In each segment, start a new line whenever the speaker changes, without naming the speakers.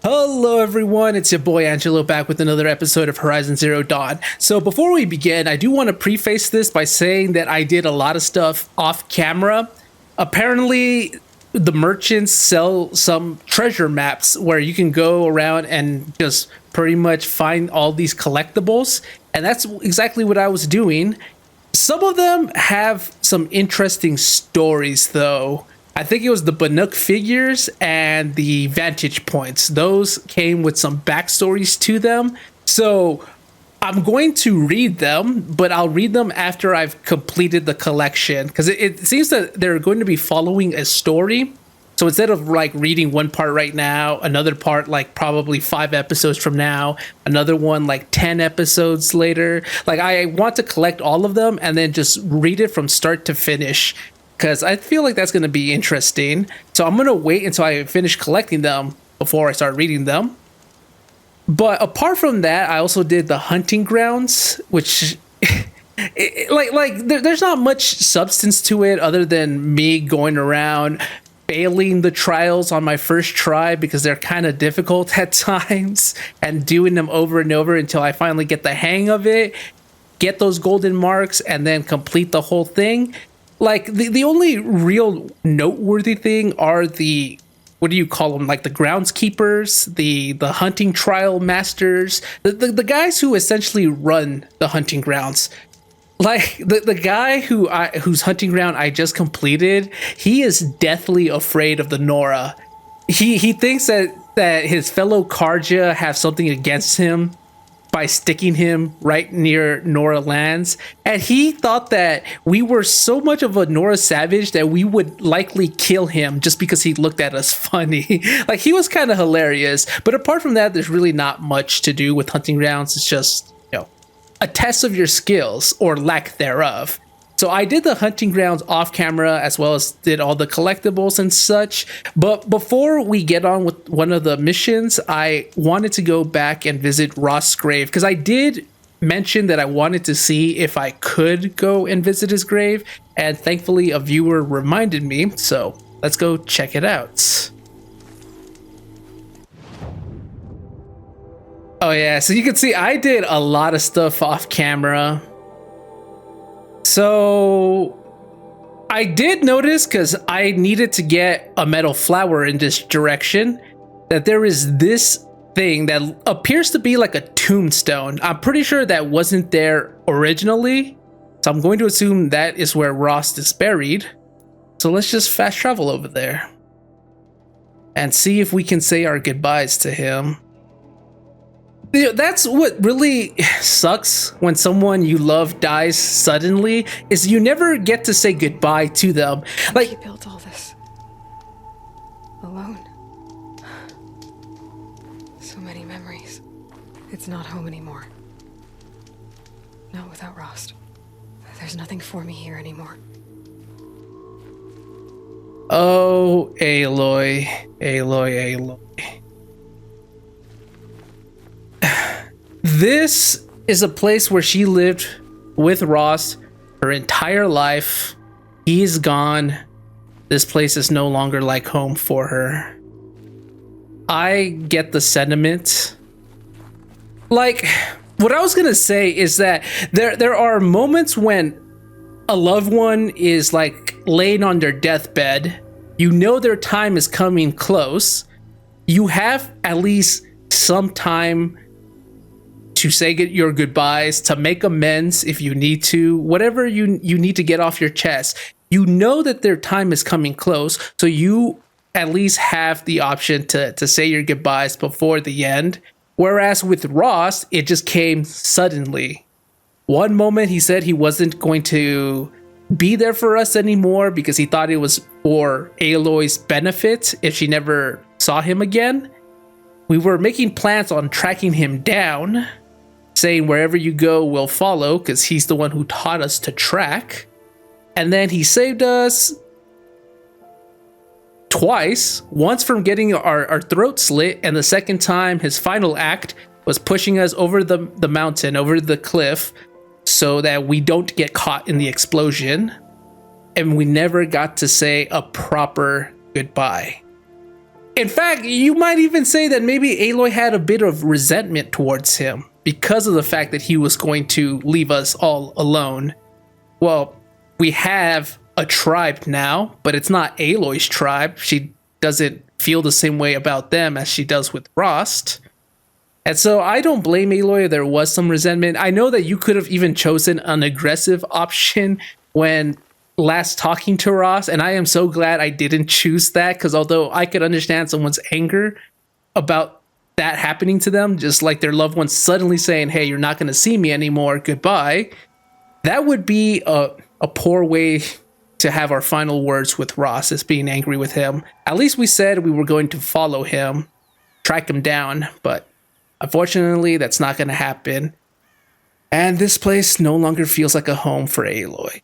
Hello everyone, it's your boy Angelo back with another episode of Horizon Zero Dawn. So before we begin, I do want to preface this by saying that I did a lot of stuff off camera. Apparently, the merchants sell some treasure maps where you can go around and just pretty much find all these collectibles, and that's exactly what I was doing. Some of them have some interesting stories though. I think it was the Bannock figures and the vantage points. Those came with some backstories to them. So I'm going to read them, but I'll read them after I've completed the collection, because it seems that they're going to be following a story. So instead of like reading one part right now, another part like probably 5 episodes from now, another one like 10 episodes later, like I want to collect all of them and then just read it from start to finish, because I feel like that's going to be interesting. So I'm going to wait until I finish collecting them before I start reading them. But apart from that, I also did the hunting grounds, which there's not much substance to it other than me going around failing the trials on my first try because they're kind of difficult at times, and doing them over and over until I finally get the hang of it, get those golden marks, and then complete the whole thing. Like the only real noteworthy thing are the, what do you call them, like the groundskeepers, the hunting trial masters, the guys who essentially run the hunting grounds. Like the guy whose hunting ground I just completed, he is deathly afraid of the Nora. He thinks that his fellow Karja have something against him by sticking him right near Nora lands, and he thought that we were so much of a Nora savage that we would likely kill him just because he looked at us funny. Like, he was kind of hilarious. But apart from that, there's really not much to do with hunting grounds. It's just, a test of your skills or lack thereof. So I did the hunting grounds off camera, as well as did all the collectibles and such. But before we get on with one of the missions, I wanted to go back and visit Rost's grave, because I did mention that I wanted to see if I could go and visit his grave, and thankfully a viewer reminded me, so let's go check it out. Oh yeah, so you can see I did a lot of stuff off camera. So I did notice, because I needed to get a metal flower in this direction, that there is this thing that appears to be like a tombstone. I'm pretty sure that wasn't there originally, so I'm going to assume that is where Rost is buried. So let's just fast travel over there and see if we can say our goodbyes to him. That's what really sucks when someone you love dies suddenly, is you never get to say goodbye to them. Like,
he built all this alone. So many memories. It's not home anymore. Not without Rost. There's nothing for me here anymore.
Oh, Aloy, Aloy. This is a place where she lived with Rost her entire life. He's gone. This place is no longer like home for her. I get the sentiment. Like, what I was gonna say is that there are moments when a loved one is like laying on their deathbed. You know their time is coming close. You have at least some time to say your goodbyes, to make amends if you need to, whatever you need to get off your chest. You know that their time is coming close, so you at least have the option to say your goodbyes before the end. Whereas with Rost, it just came suddenly. One moment he said he wasn't going to be there for us anymore because he thought it was for Aloy's benefit if she never saw him again. We were making plans on tracking him down, saying wherever you go, we'll follow, because he's the one who taught us to track. And then he saved us twice, once from getting our throat slit, and the second time, his final act, was pushing us over the mountain, over the cliff, so that we don't get caught in the explosion. And we never got to say a proper goodbye. In fact, you might even say that maybe Aloy had a bit of resentment towards him because of the fact that he was going to leave us all alone. Well, we have a tribe now, but it's not Aloy's tribe. She doesn't feel the same way about them as she does with Rost. And so I don't blame Aloy if there was some resentment. I know that you could have even chosen an aggressive option when last talking to Ross, and I am so glad I didn't choose that, because although I could understand someone's anger about that happening to them, just like their loved ones suddenly saying, hey, you're not going to see me anymore, goodbye, that would be a poor way to have our final words with Ross, is being angry with him. At least we said we were going to follow him, track him down, but unfortunately that's not going to happen. And this place no longer feels like a home for Aloy.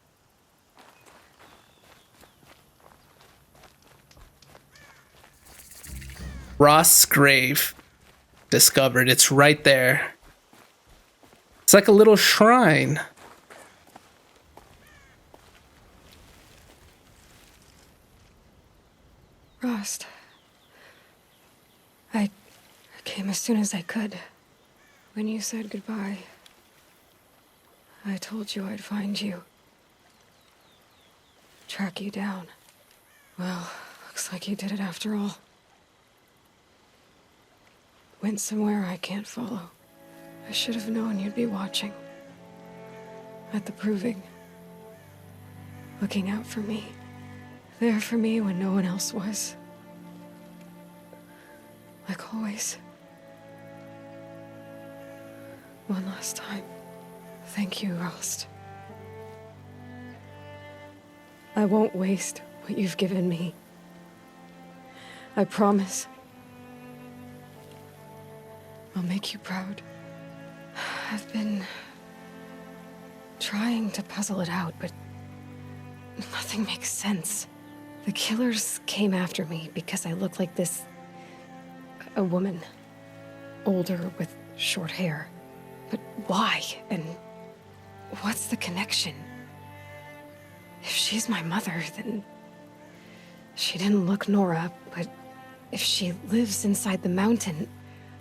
Rost's grave discovered. It's right there. It's like a little shrine.
Rost. I came as soon as I could. When you said goodbye, I told you I'd find you. Track you down. Well, looks like you did it after all. Went somewhere I can't follow. I should have known you'd be watching. At the proving. Looking out for me. There for me when no one else was. Like always. One last time. Thank you, Rost. I won't waste what you've given me. I promise. I'll make you proud. I've been trying to puzzle it out, but nothing makes sense. The killers came after me because I look like this... a woman. Older with short hair. But why? And what's the connection? If she's my mother, then... she didn't look Nora, but if she lives inside the mountain...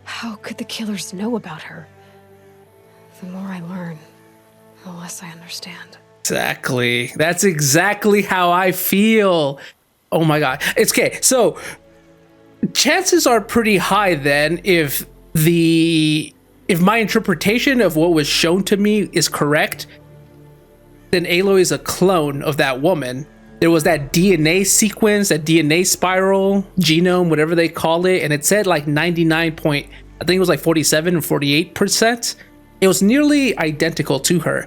how could the killers know about her? The more I learn, the less I understand.
Exactly. That's exactly how I feel. Oh my god. It's okay. So, chances are pretty high then if my interpretation of what was shown to me is correct, then Aloy is a clone of that woman. There was that DNA sequence, that DNA spiral, genome, whatever they call it, and it said like 99 point, I think it was like 47 or 48%. It was nearly identical to her.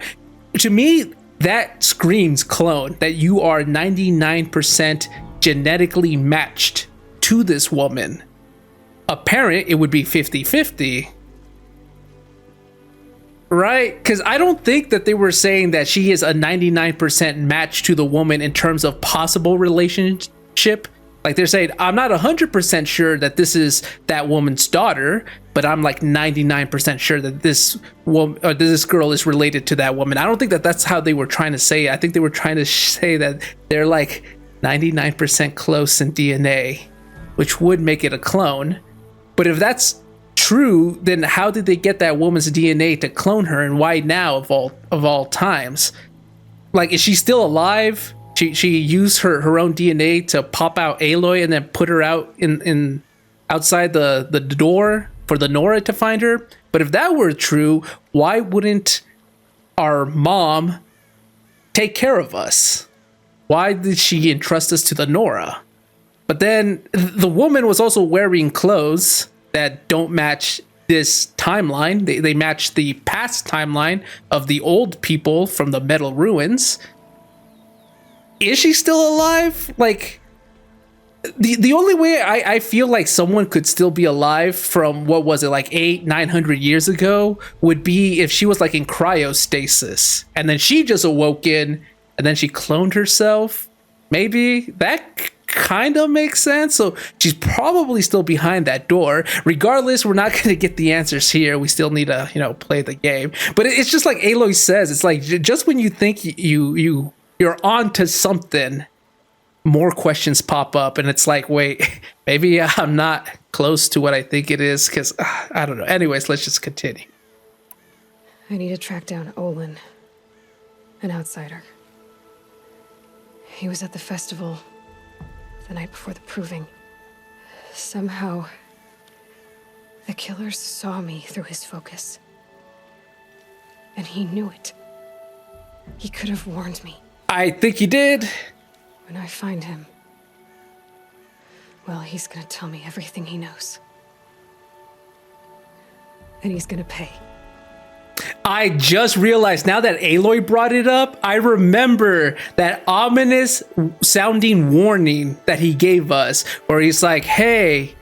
To me, that screams clone, that you are 99% genetically matched to this woman. A parent, it would be 50-50. Right? Because I don't think that they were saying that she is a 99% match to the woman in terms of possible relationship. Like they're saying, I'm not 100% sure that this is that woman's daughter, but I'm like 99% sure that this woman or this girl is related to that woman. I don't think that that's how they were trying to say it. I think they were trying to say that they're like 99% close in DNA, which would make it a clone. But if that's true, then how did they get that woman's DNA to clone her, and why now of all times? Like, is she still alive? She used her own DNA to pop out Aloy and then put her out in outside the door for the Nora to find her. But if that were true, why wouldn't our mom take care of us? Why did she entrust us to the Nora? But then the woman was also wearing clothes that don't match this timeline. They match the past timeline of the old people from the metal ruins. Is she still alive? Like, the only way I feel like someone could still be alive from, what was it, like 800-900 years ago, would be if she was like in cryostasis and then she just awoke in and then she cloned herself. Maybe that kind of makes sense. So she's probably still behind that door. Regardless, we're not going to get the answers here. We still need to, play the game. But it's just like Aloy says. It's like just when you think you're on to something, more questions pop up, and it's like, wait, Maybe I'm not close to what I think it is, because I don't know. Anyways, let's just continue.
I need to track down Olin, an outsider. He was at the festival the night before the proving. Somehow, the killers saw me through his focus. And he knew it. He could have warned me.
I think he did.
When I find him, well, he's gonna tell me everything he knows. And he's gonna pay.
I just realized now that Aloy brought it up, I remember that ominous sounding warning that he gave us, where he's like, hey,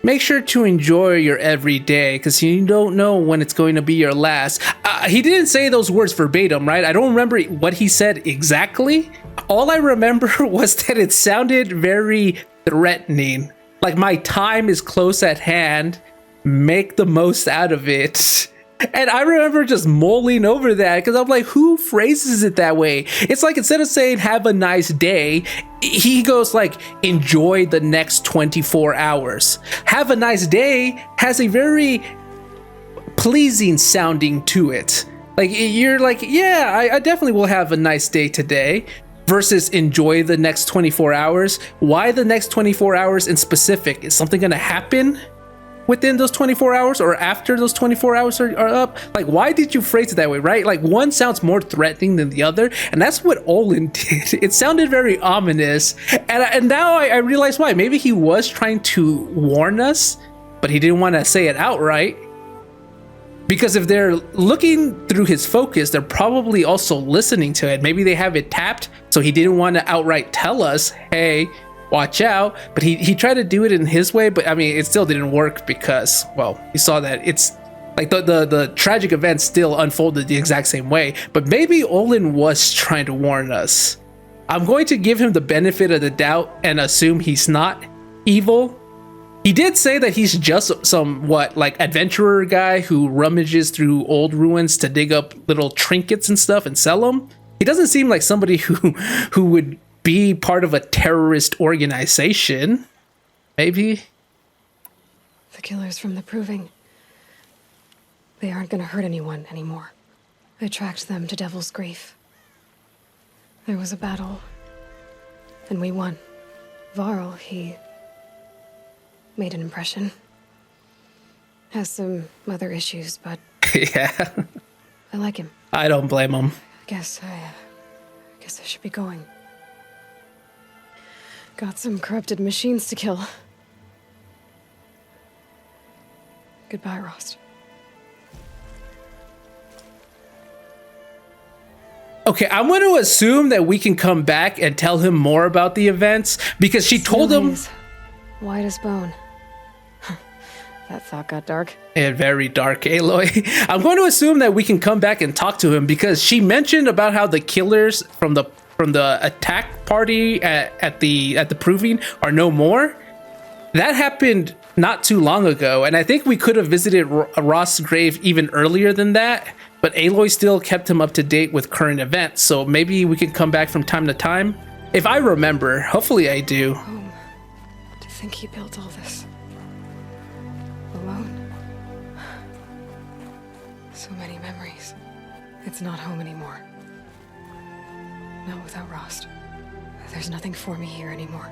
make sure to enjoy your every day, because you don't know when it's going to be your last. He didn't say those words verbatim, right? I don't remember what he said exactly. All I remember was that it sounded very threatening. Like, my time is close at hand. Make the most out of it. And I remember just mulling over that, because I'm like, who phrases it that way? It's like, instead of saying have a nice day, he goes like, enjoy the next 24 hours. Have a nice day has a very pleasing sounding to it. Like, you're like, yeah, I definitely will have a nice day today. Versus enjoy the next 24 hours. Why the next 24 hours in specific? Is something going to happen within those 24 hours or after those 24 hours are up? Like, why did you phrase it that way, right? Like, one sounds more threatening than the other, and that's what Olin did. It sounded very ominous, and now I realize why. Maybe he was trying to warn us, but he didn't want to say it outright. Because if they're looking through his focus, they're probably also listening to it. Maybe they have it tapped, so he didn't want to outright tell us, hey, watch out. But he tried to do it in his way, but I mean, it still didn't work because, well, he saw that it's like the tragic event still unfolded the exact same way. But maybe Olin was trying to warn us. I'm going to give him the benefit of the doubt and assume he's not evil. He did say that he's just some, like adventurer guy who rummages through old ruins to dig up little trinkets and stuff and sell them. He doesn't seem like somebody who would be part of a terrorist organization. Maybe.
The killers from the proving. They aren't gonna hurt anyone anymore. I tracked them to Devil's Grief. There was a battle, and we won. Varl, he made an impression. Has some other issues, but
yeah,
I like him.
I don't blame him.
I guess I should be going. Got some corrupted machines to kill. Goodbye, Rost.
Okay, I'm going to assume that we can come back and tell him more about the events, because she told him.
White as bone. That thought got dark.
And very dark, Aloy. I'm going to assume that we can come back and talk to him, because she mentioned about how the killers from the attack party at the proving are no more. That happened not too long ago, and I think we could have visited Rost's grave even earlier than that, but Aloy still kept him up to date with current events, so maybe we can come back from time to time. If I remember, hopefully I do.
Home. To think he built all this alone. So many memories. It's not home anymore. Not without Rost. There's nothing for me here anymore.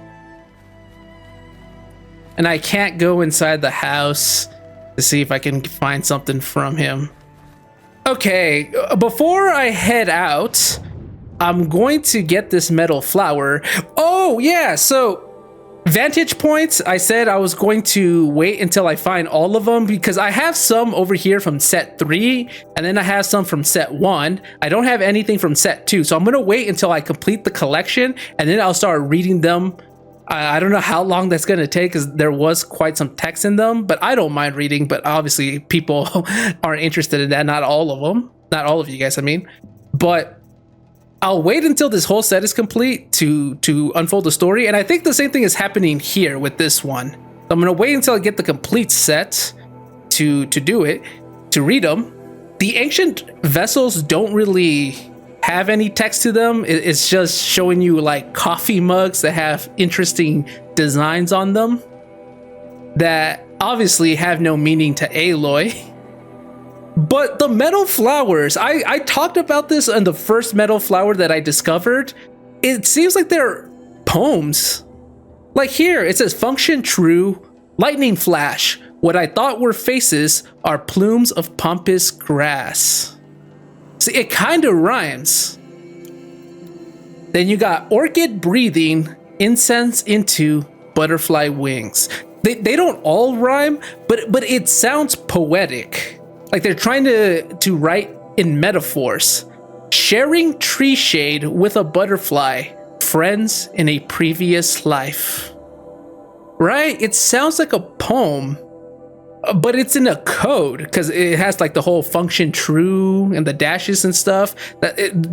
And I can't go inside the house to see if I can find something from him. Okay, before I head out, I'm going to get this metal flower. Oh, yeah, so vantage points, I said I was going to wait until I find all of them, because I have some over here from set 3, and then I have some from set 1. I don't have anything from set 2, so I'm going to wait until I complete the collection, and then I'll start reading them. I don't know how long that's going to take, because there was quite some text in them, but I don't mind reading. But obviously people aren't interested in that. Not all of them. Not all of you guys, I mean. But I'll wait until this whole set is complete to unfold the story. And I think the same thing is happening here with this one. So I'm going to wait until I get the complete set to do it, to read them. The ancient vessels don't really have any text to them. It's just showing you like coffee mugs that have interesting designs on them. that obviously have no meaning to Aloy. But the metal flowers, I talked about this on the first metal flower that I discovered. It seems like they're poems. Like here, it says function true, lightning flash. What I thought were faces are plumes of pampas grass. See, it kind of rhymes. Then you got orchid breathing, incense into butterfly wings. They don't all rhyme, but it sounds poetic. Like they're trying to write in metaphors. Sharing tree shade with a butterfly, friends in a previous life. Right? It sounds like a poem, but it's in a code because it has like the whole function true and the dashes and stuff.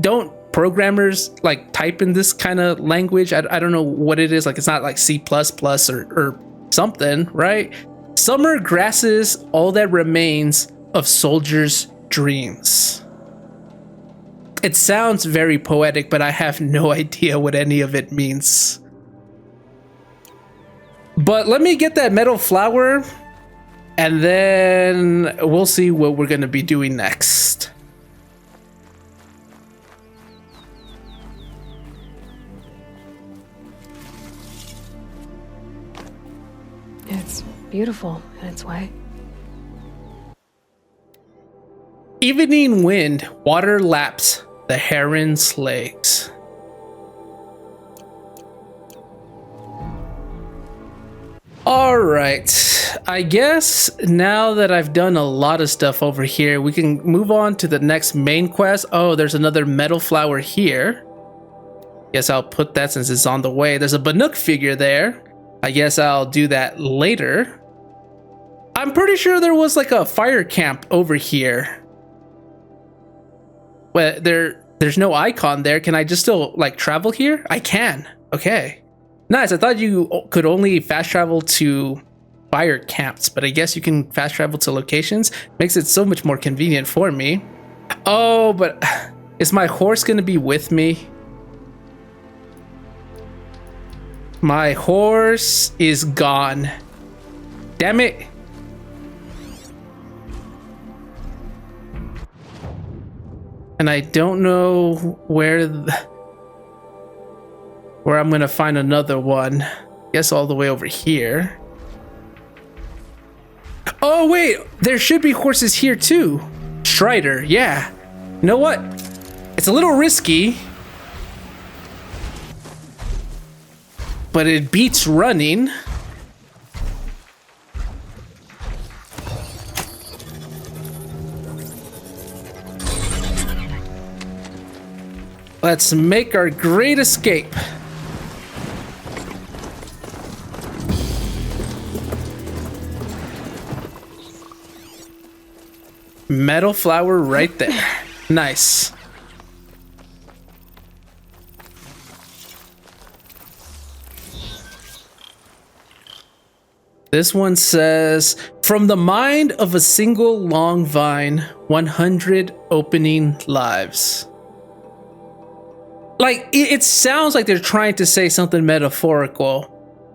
Don't programmers like type in this kind of language? I don't know what it is. Like it's not like C++ or something, right? Summer grasses, all that remains of soldiers' dreams. It sounds very poetic, but I have no idea what any of it means. But let me get that metal flower, and then we'll see what we're going to be doing next.
It's beautiful in its way.
Evening wind, water laps the heron's legs. All right, I guess now that I've done a lot of stuff over here, we can move on to the next main quest. Oh, there's another metal flower here. Guess I'll put that since it's on the way. There's a Banuk figure there. I guess I'll do that later. I'm pretty sure there was like a fire camp over here. Well, there's no icon there. Can I just still like travel here? I can. Okay. Nice. I thought you could only fast travel to fire camps, but I guess you can fast travel to locations. Makes it so much more convenient for me. Oh, but is my horse going to be with me? My horse is gone. Damn it. And I don't know where I'm gonna find another one. Guess all the way over here. Oh wait, there should be horses here too. Strider, yeah. You know what? It's a little risky, but it beats running. Let's make our great escape. Metal flower right there. Nice. This one says, from the mind of a single long vine, 100 opening lives. Like, it sounds like they're trying to say something metaphorical,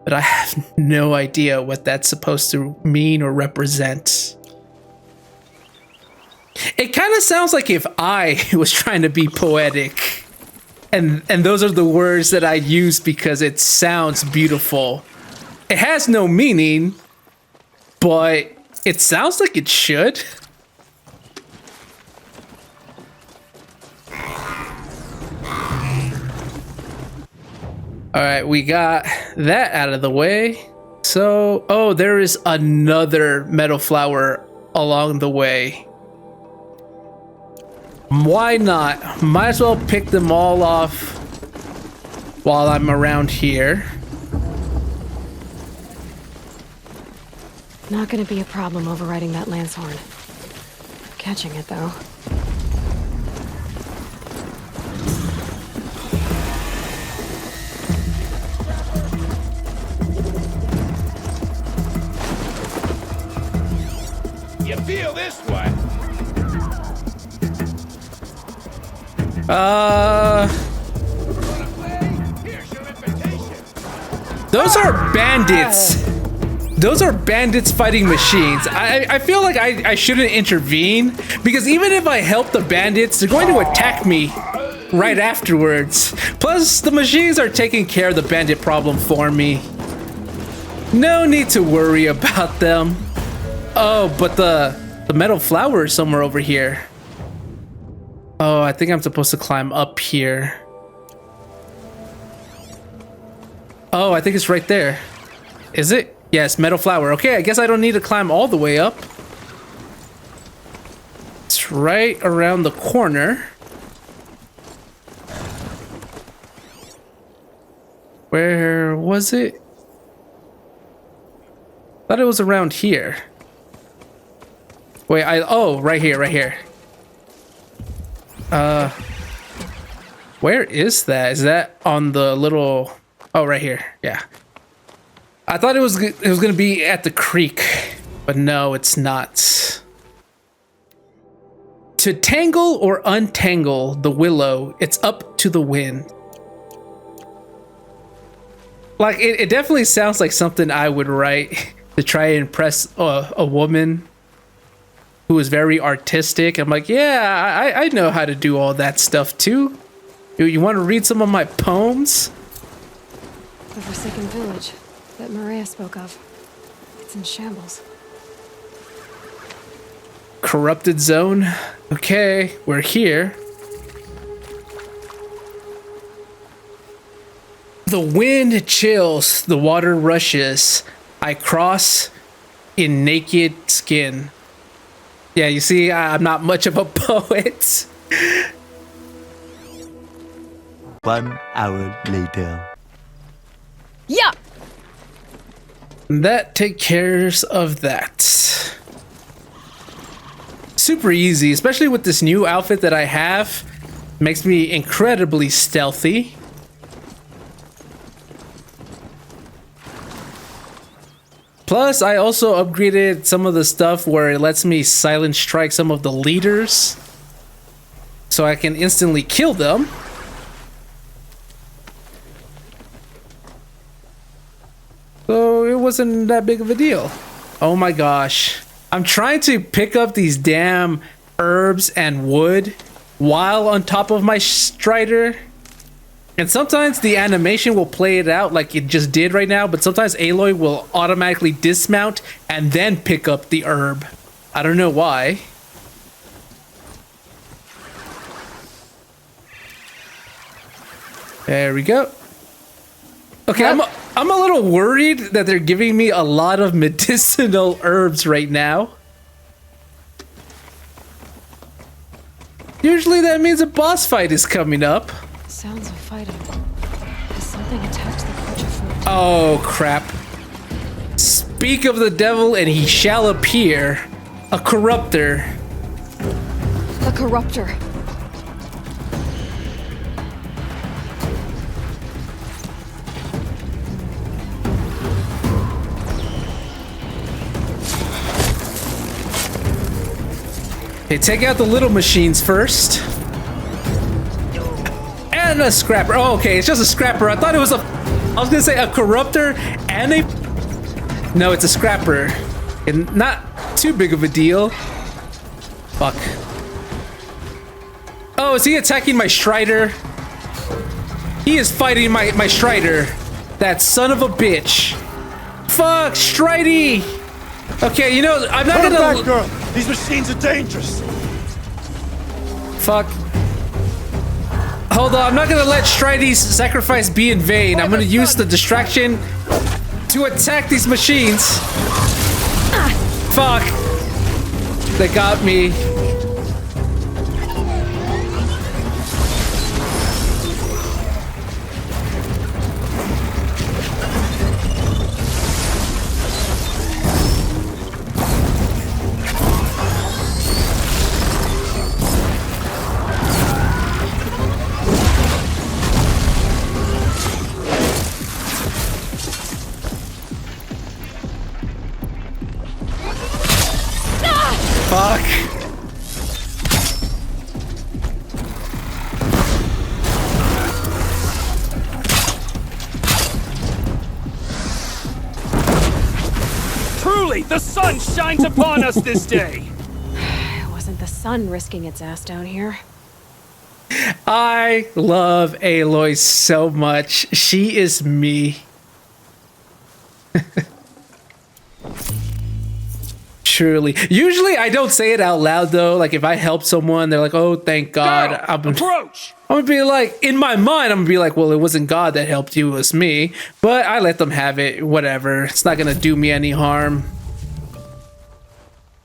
but I have no idea what that's supposed to mean or represent. It kind of sounds like if I was trying to be poetic, and those are the words that I use because it sounds beautiful. It has no meaning, but it sounds like it should. All right, we got that out of the way. So, oh, there is another metal flower along the way. Why not? Might as well pick them all off while I'm around here.
Not gonna be a problem overriding that lance horn. Catching it, though.
You feel this one?
Those are bandits. Those are bandits fighting machines. I feel like I shouldn't intervene because even if I help the bandits, they're going to attack me right afterwards. Plus, the machines are taking care of the bandit problem for me. No need to worry about them. Oh, but the metal flower is somewhere over here. Oh, I think I'm supposed to climb up here. Oh, I think it's right there. Is it? Yes, metal flower. Okay, I guess I don't need to climb all the way up. It's right around the corner. Where was it? Thought it was around here. Wait, oh, right here, right here. Where is that? Is that on the little... Oh, right here. Yeah. I thought it was gonna be at the creek, but no, it's not. To tangle or untangle the willow, it's up to the wind. Like, it definitely sounds like something I would write to try and impress a woman who is very artistic. I'm like, yeah, I know how to do all that stuff too. You want to read some of my poems?
The Forsaken Village that Maria spoke of. It's in shambles.
Corrupted zone. Okay, we're here. The wind chills, the water rushes. I cross in naked skin. Yeah, you see, I'm not much of a poet.
1 hour later.
Yeah!
That takes care of that. Super easy, especially with this new outfit that I have. Makes me incredibly stealthy. Plus, I also upgraded some of the stuff where it lets me silent strike some of the leaders, so I can instantly kill them. So it wasn't that big of a deal. Oh my gosh. I'm trying to pick up these damn herbs and wood while on top of my strider. And sometimes the animation will play it out like it just did right now, but sometimes Aloy will automatically dismount and then pick up the herb. I don't know why. There we go. Okay, I'm a little worried that they're giving me a lot of medicinal herbs right now. Usually that means a boss fight is coming up.
Sounds of fighting. Has something attacked the creature from...
Oh, crap. Speak of the devil and he shall appear. A corruptor.
A corruptor.
Okay, take out the little machines first. And a scrapper. Oh, okay, it's just a scrapper. I thought it was I was gonna say a corruptor and a... No, it's a scrapper. And not too big of a deal. Fuck. Oh, is he attacking my strider? He is fighting my strider. That son of a bitch. Fuck, Stridey! Okay, you know, I'm not
Put
gonna...
him back, girl! These machines are dangerous!
Fuck. Hold on, I'm not gonna let Stridey's sacrifice be in vain. I'm gonna use the distraction to attack these machines. Fuck. They got me. Fuck.
The sun shines upon us this day!
It wasn't the sun risking its ass down here.
I love Aloy so much. She is me. Truly. Usually I don't say it out loud though. Like if I help someone, they're like, "Oh, thank God."
Girl,
I'm
approach!
gonna be like, in my mind, I'm gonna be like, "Well, it wasn't God that helped you, it was me." But I let them have it. Whatever. It's not gonna do me any harm.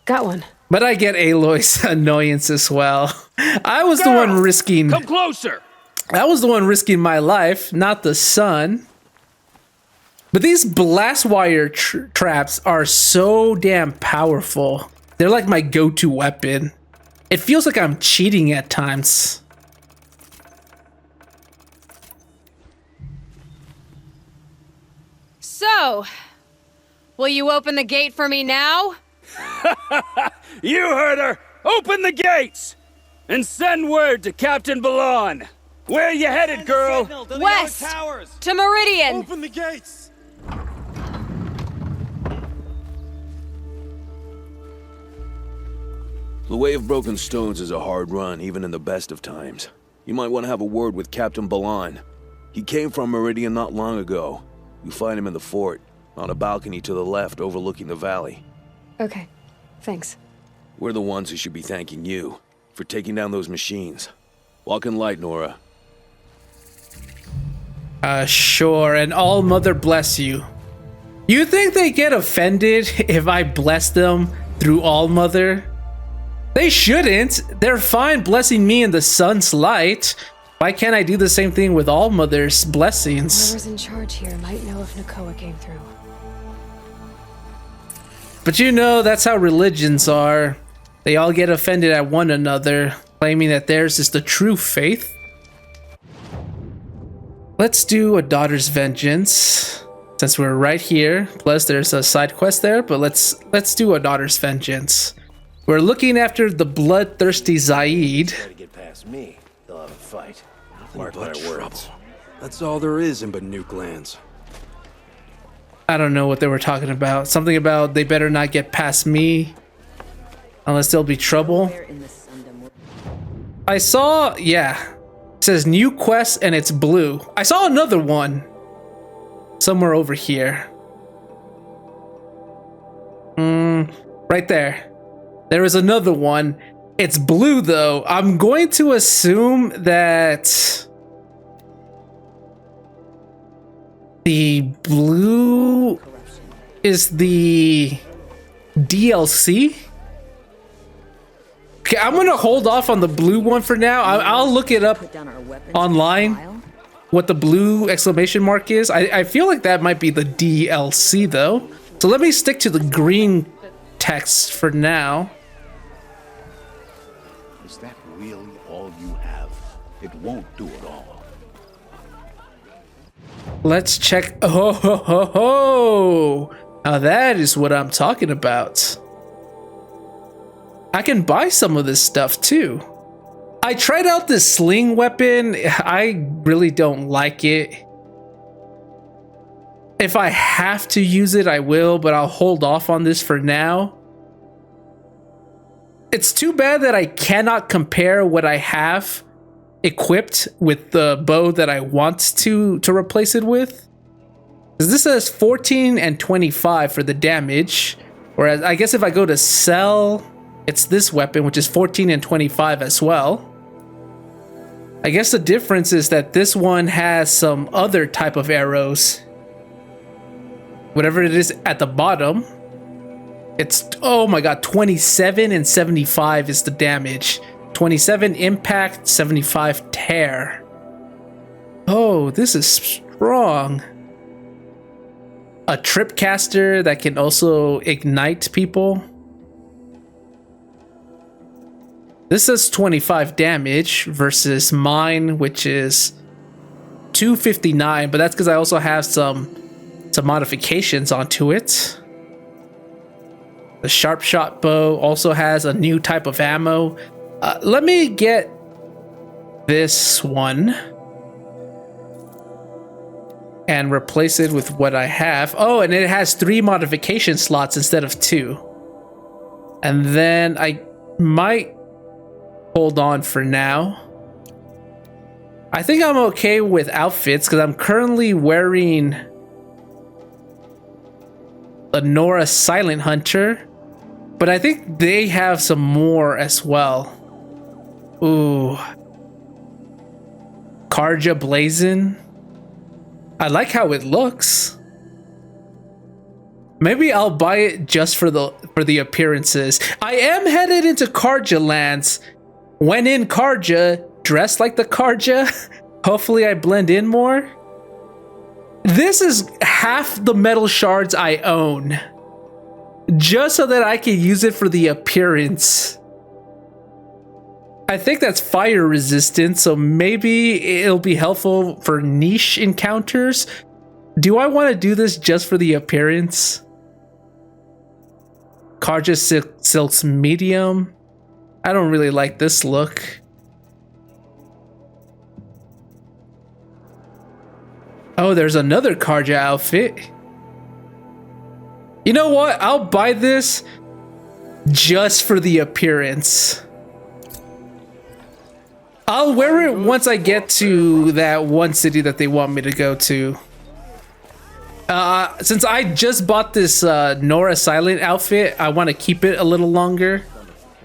Got one.
But I get Aloy's annoyance as well. I was the
Girl,
one risking.
Come closer!
I was the one risking my life, not the sun. But these blast wire traps are so damn powerful. They're like my go-to weapon. It feels like I'm cheating at times.
So, will you open the gate for me now?
You heard her! Open the gates! And send word to Captain Balahn! Where you headed, girl?
West! To Meridian!
Open the gates!
The Way of Broken Stones is a hard run, even in the best of times. You might want to have a word with Captain Balahn. He came from Meridian not long ago. You find him in the fort, on a balcony to the left overlooking the valley.
Okay, thanks.
We're the ones who should be thanking you for taking down those machines. Walk in light, Nora.
Sure, and all mother bless you. You think they get offended if I bless them through all mother? They shouldn't. They're fine blessing me in the sun's light. Why can't I do the same thing with all mother's blessings?
Whoever's in charge here might know if Nakoa came through.
But you know, that's how religions are. They all get offended at one another, claiming that theirs is the true faith. Let's do a daughter's vengeance, since we're right here. Plus, there's a side quest there, but let's do a daughter's vengeance. We're looking after the bloodthirsty Zaid.
Try to get past me, they'll have a fight. Mark my words. That's all there is in Banuk lands.
I don't know what they were talking about. Something about they better not get past me, unless there'll be trouble. I saw, yeah, it says new quest and it's blue. I saw another one somewhere over here. Right there. There is another one. It's blue though. I'm going to assume that the blue is the DLC. Okay, I'm gonna hold off on the blue one for now. I'll look it up online what the blue exclamation mark is. I feel like that might be the DLC though. So let me stick to the green text for now.
Is that really all you have? It won't do it all.
Let's check. Oh, ho, ho, ho. Now that is what I'm talking about. I can buy some of this stuff too. I tried out this sling weapon. I really don't like it. If I have to use it, I will, but I'll hold off on this for now. It's too bad that I cannot compare what I have equipped with the bow that I want to replace it with. Because this says 14 and 25 for the damage. Whereas I guess if I go to sell, it's this weapon, which is 14 and 25 as well. I guess the difference is that this one has some other type of arrows. Whatever it is at the bottom. It's, oh my god, 27 and 75 is the damage. 27 impact, 75 tear. Oh, this is strong. A trip caster that can also ignite people. This is 25 damage versus mine, which is 259, but that's because I also have some modifications onto it. The sharp shot bow also has a new type of ammo. Let me get this one. and replace it with what I have. Oh, and it has 3 modification slots instead of 2. And then I might hold on for now. I think I'm okay with outfits because I'm currently wearing the Nora Silent Hunter, but I think they have some more as well. Ooh. Karja Blazin. I like how it looks. Maybe I'll buy it just for the appearances. I am headed into Karja lands. When in Karja, dressed like the Karja. Hopefully I blend in more. This is half the metal shards I own. Just so that I can use it for the appearance. I think that's fire resistant, so maybe it'll be helpful for niche encounters. Do I want to do this just for the appearance? Karja Silk's medium. I don't really like this look. Oh, there's another Karja outfit. You know what? I'll buy this just for the appearance. I'll wear it once I get to that one city that they want me to go to. Since I just bought this Nora Silent outfit, I want to keep it a little longer.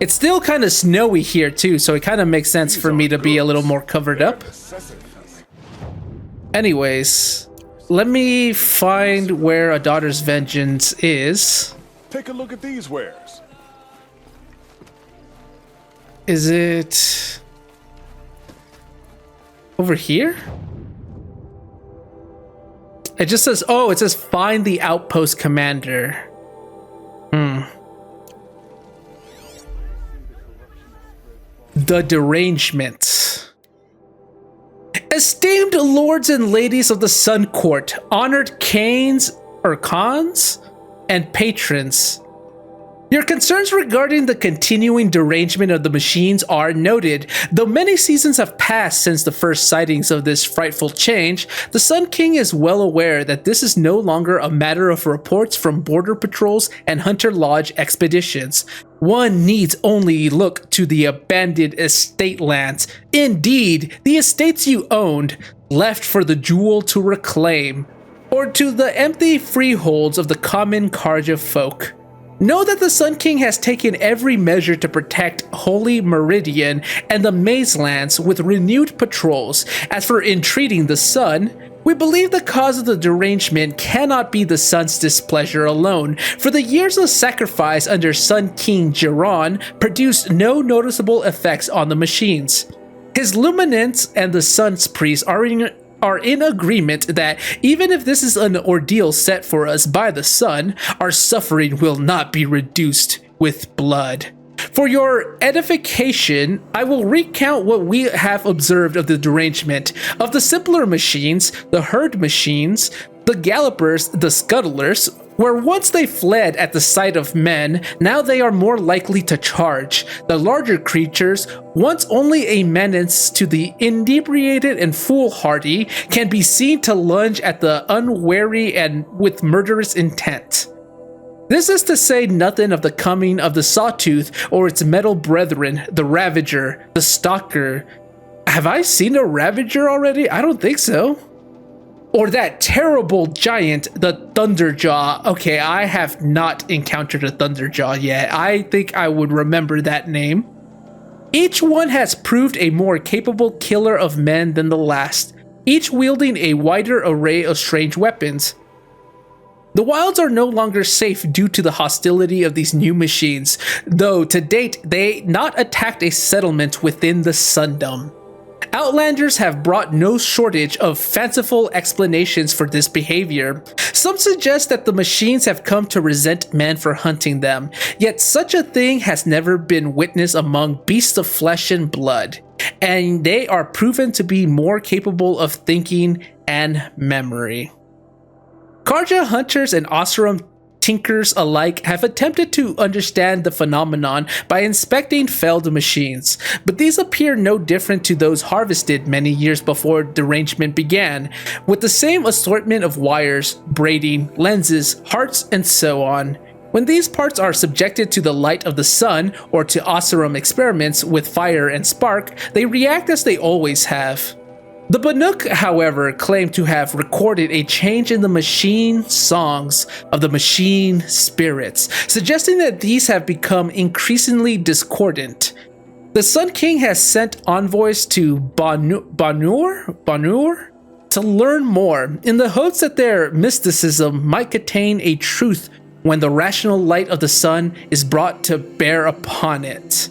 It's still kind of snowy here too, so it kind of makes sense for me to be a little more covered up. Anyways, let me find where A Daughter's Vengeance is.
Take a look at these wares.
Is it over here? It just says, oh, it says find the outpost commander. The derangement. Esteemed lords and ladies of the Sun Court, honored Khans and patrons. Your concerns regarding the continuing derangement of the machines are noted. Though many seasons have passed since the first sightings of this frightful change, the Sun King is well aware that this is no longer a matter of reports from border patrols and Hunter Lodge expeditions. One needs only look to the abandoned estate lands. Indeed, the estates you owned, left for the jewel to reclaim, or to the empty freeholds of the common Karja folk. Know that the Sun King has taken every measure to protect Holy Meridian and the Mazelands with renewed patrols. As for entreating the Sun, we believe the cause of the derangement cannot be the Sun's displeasure alone, for the years of sacrifice under Sun King Jiran produced no noticeable effects on the machines. His luminance and the Sun's priests are in agreement that even if this is an ordeal set for us by the Sun, our suffering will not be reduced with blood. For your edification, I will recount what we have observed of the derangement of the simpler machines, the herd machines, the gallopers, the scuttlers. Where once they fled at the sight of men, now they are more likely to charge. The larger creatures, once only a menace to the inebriated and foolhardy, can be seen to lunge at the unwary and with murderous intent. This is to say nothing of the coming of the Sawtooth or its metal brethren, the Ravager, the Stalker. Have I seen a Ravager already? I don't think so. Or that terrible giant, the Thunderjaw. Okay, I have not encountered a Thunderjaw yet. I think I would remember that name. Each one has proved a more capable killer of men than the last, each wielding a wider array of strange weapons. The wilds are no longer safe due to the hostility of these new machines, though to date they not attacked a settlement within the Sundom. Outlanders have brought no shortage of fanciful explanations for this behavior. Some suggest that the machines have come to resent men for hunting them, yet such a thing has never been witnessed among beasts of flesh and blood, and they are proven to be more capable of thinking and memory. Karja hunters and Oseram tinkers alike have attempted to understand the phenomenon by inspecting failed machines, but these appear no different to those harvested many years before derangement began, with the same assortment of wires, braiding, lenses, hearts, and so on. When these parts are subjected to the light of the sun or to Oseram experiments with fire and spark, they react as they always have. The Banuk, however, claim to have recorded a change in the machine songs of the machine spirits, suggesting that these have become increasingly discordant. The Sun King has sent envoys to Banur to learn more, in the hopes that their mysticism might contain a truth when the rational light of the sun is brought to bear upon it.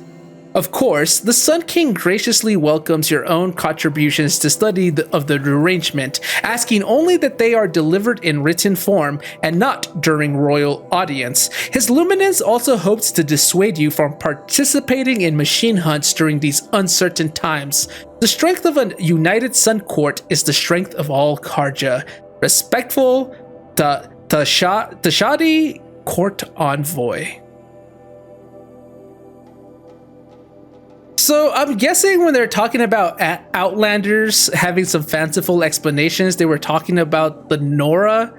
Of course, the Sun King graciously welcomes your own contributions to study of the derangement, asking only that they are delivered in written form and not during royal audience. His Luminance also hopes to dissuade you from participating in machine hunts during these uncertain times. The strength of a united Sun Court is the strength of all Karja. Respectful, Tashadi Court Envoy. So I'm guessing when they're talking about Outlanders having some fanciful explanations, they were talking about the Nora.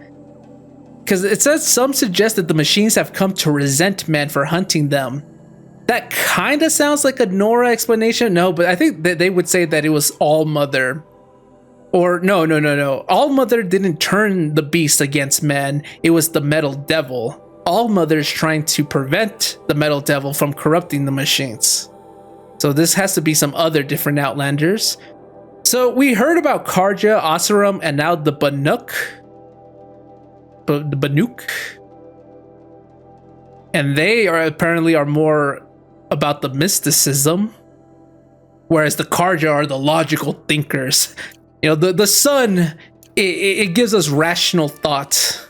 Because it says some suggest that the machines have come to resent men for hunting them. That kind of sounds like a Nora explanation. No, but I think that they would say that it was All-Mother. Or no. All-Mother didn't turn the beast against men. It was the Metal Devil. All-Mother's trying to prevent the Metal Devil from corrupting the machines. So this has to be some other different Outlanders. So we heard about Karja, Oseram, and now the Banuk. The Banuk. And they are apparently more about the mysticism. Whereas the Karja are the logical thinkers. You know, the sun, it gives us rational thought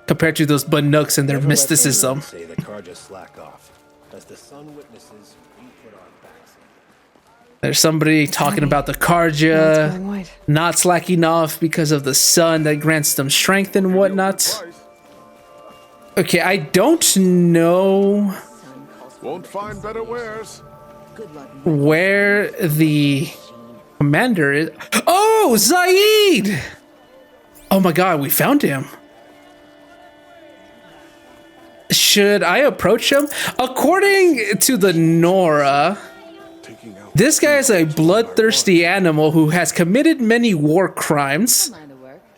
compared to those Banuks and their mysticism.
Say the Karja slack off. As the sun witnesses, we put our backs in.
There's somebody talking about the Karja not slacking off because of the sun that grants them strength and whatnot. Okay, I don't know
Won't find better wares.
where the commander is. Oh, Zaid! Oh my god, we found him. Should I approach him? According to the Nora, this guy is a bloodthirsty animal who has committed many war crimes,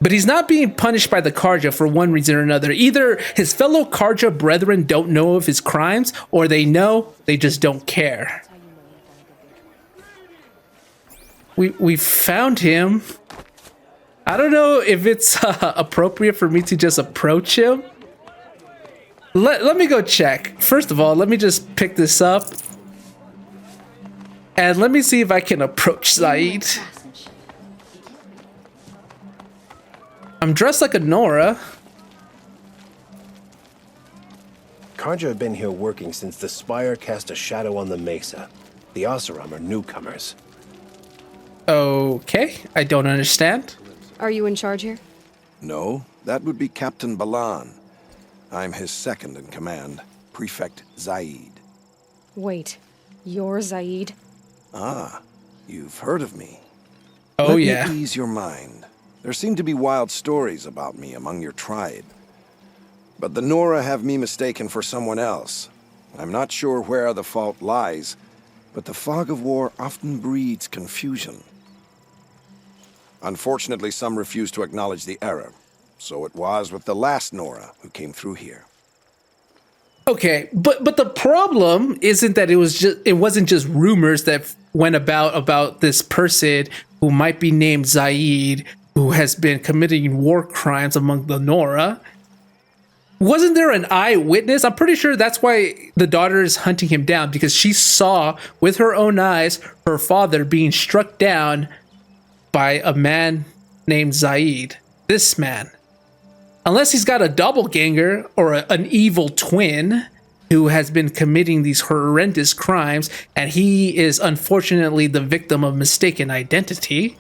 but he's not being punished by the Karja for one reason or another. Either his fellow Karja brethren don't know of his crimes, or they know, they just don't care. We found him. I don't know if it's appropriate for me to just approach him. Let me go check. First of all, let me just pick this up. And let me see if I can approach Zaid. I'm dressed like a Nora.
Karja have been here working since the Spire cast a shadow on the Mesa. The Oseram are newcomers.
Okay, I don't understand.
Are you in charge here?
No, that would be Captain Balahn. I'm his second in command, Prefect Zaid.
Wait, you're Zaid?
Ah, you've heard of me.
Oh,
Let
yeah.
me ease your mind. There seem to be wild stories about me among your tribe. But the Nora have me mistaken for someone else. I'm not sure where the fault lies, but the fog of war often breeds confusion. Unfortunately, some refuse to acknowledge the error. So it was with the last Nora who came through here.
Okay, but the problem isn't that it wasn't just rumors that went about this person who might be named Zaid, who has been committing war crimes among the Nora. Wasn't there an eyewitness? I'm pretty sure that's why the daughter is hunting him down, because she saw with her own eyes her father being struck down by a man named Zaid. This man. Unless he's got a doppelganger or an evil twin who has been committing these horrendous crimes, and he is unfortunately the victim of mistaken identity.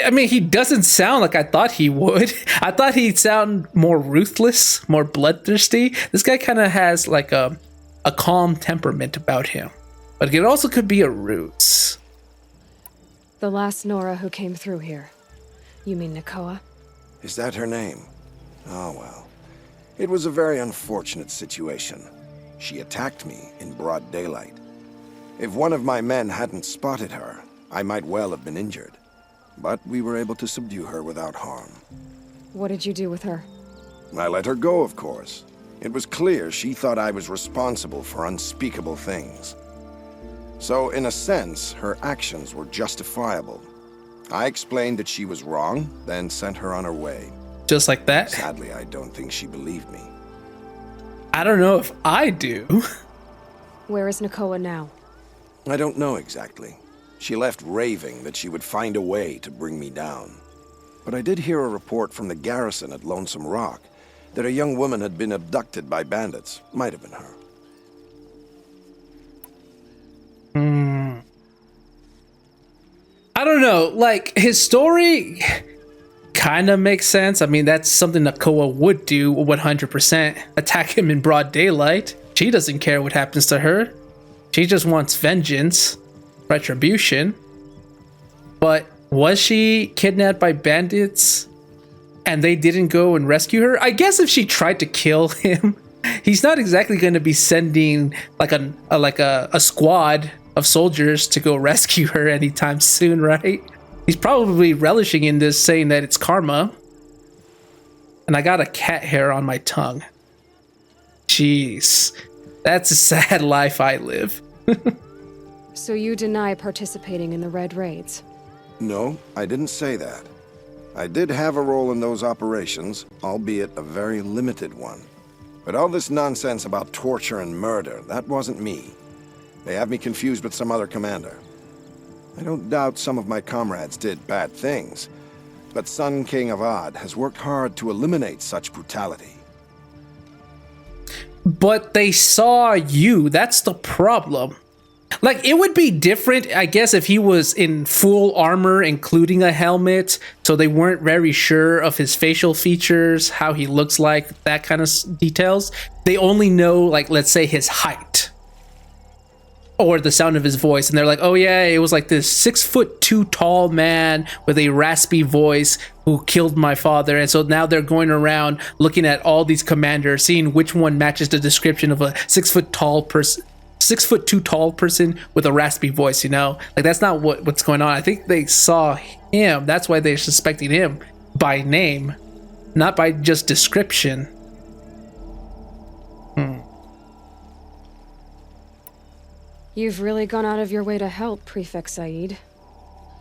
I mean, he doesn't sound like I thought he would. I thought he'd sound more ruthless, more bloodthirsty. This guy kind of has like a calm temperament about him. But it also could be a ruse.
The last Nora who came through here. You mean Nakoa?
Is that her name? Oh well. It was a very unfortunate situation. She attacked me in broad daylight. If one of my men hadn't spotted her, I might well have been injured. But we were able to subdue her without harm.
What did you do with her?
I let her go, of course. It was clear she thought I was responsible for unspeakable things. So, in a sense, her actions were justifiable. I explained that she was wrong, then sent her on her way.
Just like that?
Sadly, I don't think she believed me.
I don't know if I do.
Where is Nakoa now?
I don't know exactly. She left raving that she would find a way to bring me down. But I did hear a report from the garrison at Lonesome Rock that a young woman had been abducted by bandits. Might have been her.
I don't know. Like, his story kind of makes sense. I mean, that's something Nakoa would do 100%. Attack him in broad daylight. She doesn't care what happens to her. She just wants vengeance, retribution. But was she kidnapped by bandits and they didn't go and rescue her? I guess if she tried to kill him, he's not exactly going to be sending like a squad of soldiers to go rescue her anytime soon, right? He's probably relishing in this, saying that it's karma. And I got a cat hair on my tongue. Jeez, that's a sad life I live.
So you deny participating in the Red Raids?
No, I didn't say that. I did have a role in those operations, albeit a very limited one. But all this nonsense about torture and murder, that wasn't me. They have me confused with some other commander. I don't doubt some of my comrades did bad things, but Sun King Avad has worked hard to eliminate such brutality.
But they saw you. That's the problem. Like, it would be different, I guess, if he was in full armor, including a helmet, so they weren't very sure of his facial features, how he looks like, that kind of details. They only know, like, let's say his height or the sound of his voice, and they're like, oh yeah, it was like this 6'2" tall man with a raspy voice who killed my father. And so now they're going around looking at all these commanders, seeing which one matches the description of a 6'2" tall person with a raspy voice, you know? Like, that's not what's going on. I think they saw him. That's why they're suspecting him by name, not by just description.
You've really gone out of your way to help, Prefect Said.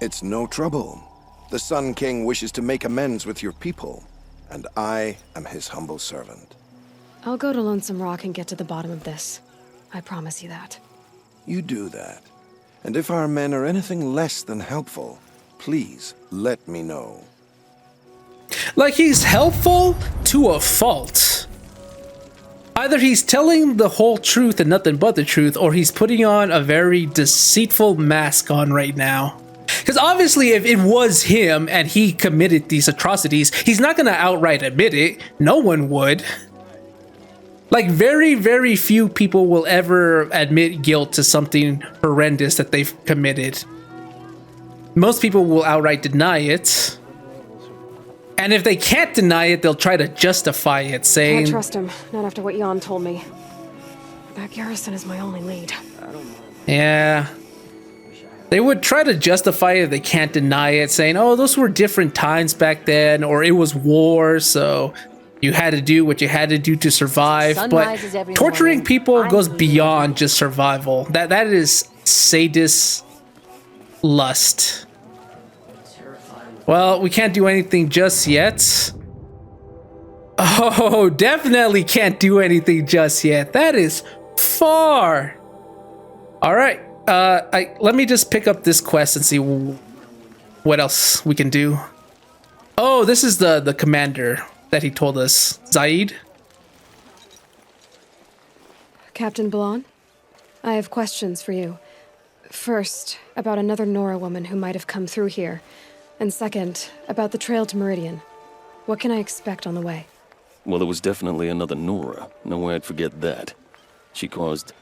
It's no trouble. The Sun King wishes to make amends with your people, and I am his humble servant.
I'll go to Lonesome Rock and get to the bottom of this. I promise you that.
You do that. And if our men are anything less than helpful, please let me know.
Like, he's helpful to a fault. Either he's telling the whole truth and nothing but the truth, or he's putting on a very deceitful mask on right now. Because obviously, if it was him and he committed these atrocities, he's not going to outright admit it. No one would. Like, very, very few people will ever admit guilt to something horrendous that they've committed. Most people will outright deny it. And if they can't deny it, they'll try to justify it, saying...
Can't trust him, not after what Jan told me. That garrison is my only lead.
Yeah. They would try to justify it if they can't deny it, saying, oh, those were different times back then, or it was war, so you had to do what you had to do to survive. But torturing people goes beyond just survival. That is sadist lust. Well, we can't do anything just yet. Oh, definitely can't do anything just yet. That is far. All right. Let me just pick up this quest and see what else we can do. Oh, this is the commander that he told us. Zaid?
Captain Balahn, I have questions for you. First, about another Nora woman who might have come through here. And second, about the trail to Meridian. What can I expect on the way?
Well, it was definitely another Nora. No way I'd forget that. She caused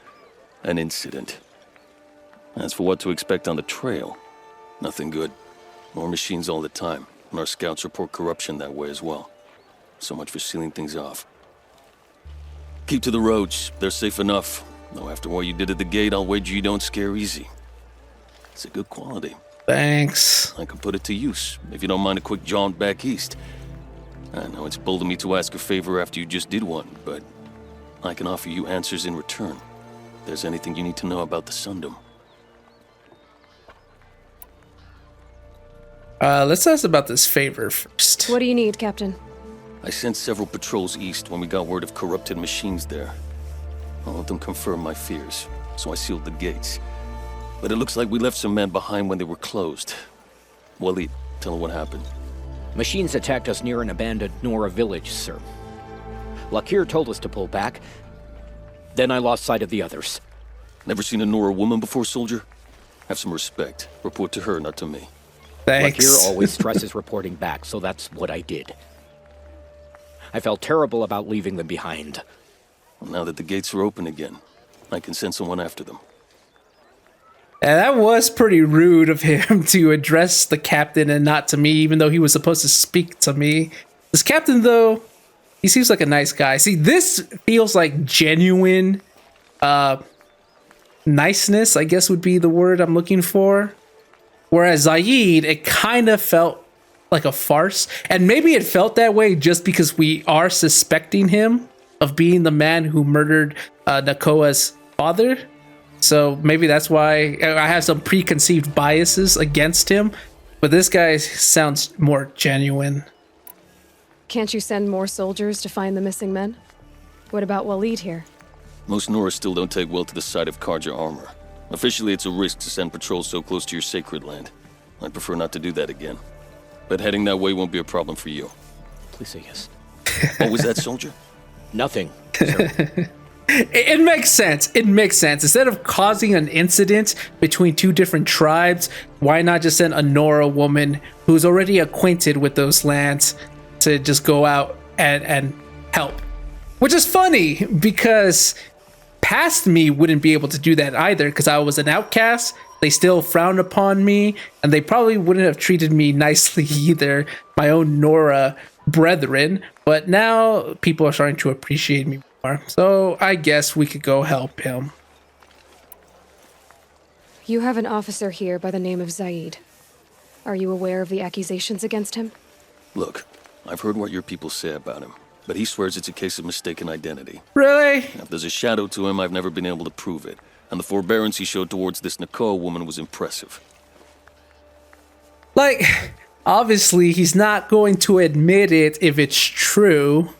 an incident. As for what to expect on the trail, nothing good. More machines all the time, and our scouts report corruption that way as well. So much for sealing things off. Keep to the roads. They're safe enough. Though after what you did at the gate, I'll wager you don't scare easy. It's a good quality.
Thanks.
I can put it to use, if you don't mind a quick jaunt back east. I know it's bold of me to ask a favor after you just did one, but I can offer you answers in return. If there's anything you need to know about the Sundom.
Let's ask about this favor first.
What do you need, Captain?
I sent several patrols east when we got word of corrupted machines there. All of them confirmed my fears, so I sealed the gates. But it looks like we left some men behind when they were closed. Waleed, tell her what happened.
Machines attacked us near an abandoned Nora village, sir. Lakir told us to pull back. Then I lost sight of the others.
Never seen a Nora woman before, soldier? Have some respect. Report to her, not to me.
Thanks.
Lakir always stresses reporting back, so that's what I did. I felt terrible about leaving them behind.
Well, now that the gates are open again, I can send someone after them.
And that was pretty rude of him to address the captain and not to me, even though he was supposed to speak to me. This captain, though, he seems like a nice guy. See, this feels like genuine niceness, I guess would be the word I'm looking for. Whereas Zaid, it kind of felt like a farce. And maybe it felt that way just because we are suspecting him of being the man who murdered Nakoa's father. So maybe that's why I have some preconceived biases against him. But this guy sounds more genuine.
Can't you send more soldiers to find the missing men? What about Waleed here?
Most Nora still don't take well to the sight of Karja armor. Officially, it's a risk to send patrols so close to your sacred land. I'd prefer not to do that again. But heading that way won't be a problem for you.
Please say yes.
What was that, soldier?
Nothing, sir.
It makes sense. It makes sense. Instead of causing an incident between two different tribes, why not just send a Nora woman who's already acquainted with those lands to just go out and help? Which is funny because past me wouldn't be able to do that either because I was an outcast. They still frowned upon me and they probably wouldn't have treated me nicely either, my own Nora brethren. But now people are starting to appreciate me more. So I guess we could go help him.
You have an officer here by the name of Zaid. Are you aware of the accusations against him?
Look, I've heard what your people say about him, but he swears it's a case of mistaken identity.
Really?
If there's a shadow to him, I've never been able to prove it. And the forbearance he showed towards this Nakoa woman was impressive.
Like, obviously, he's not going to admit it if it's true.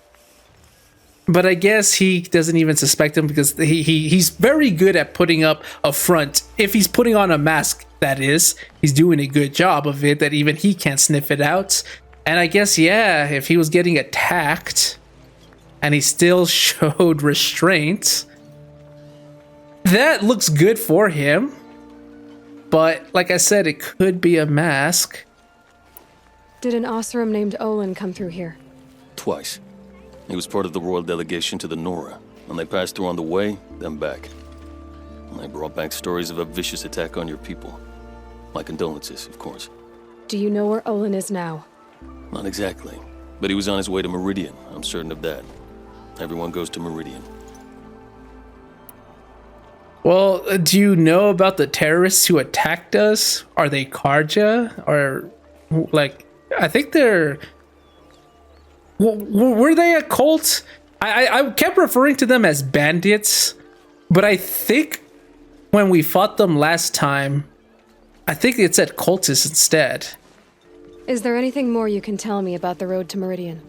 But I guess he doesn't even suspect him because he's very good at putting up a front. If he's putting on a mask, that is, he's doing a good job of it that even he can't sniff it out. And I guess, yeah, if he was getting attacked and he still showed restraint, that looks good for him. But like I said, it could be a mask.
Did an Oseram named Olin come through here?
Twice. He was part of the royal delegation to the Nora, and they passed through on the way, then back. And they brought back stories of a vicious attack on your people. My condolences, of course.
Do you know where Olin is now?
Not exactly, but he was on his way to Meridian, I'm certain of that. Everyone goes to Meridian.
Well, do you know about the terrorists who attacked us? Are they Karja? Or, like, I think they're... Were they a cult? I kept referring to them as bandits, but I think when we fought them last time, I think it said cultists instead.
Is there anything more you can tell me about the road to Meridian?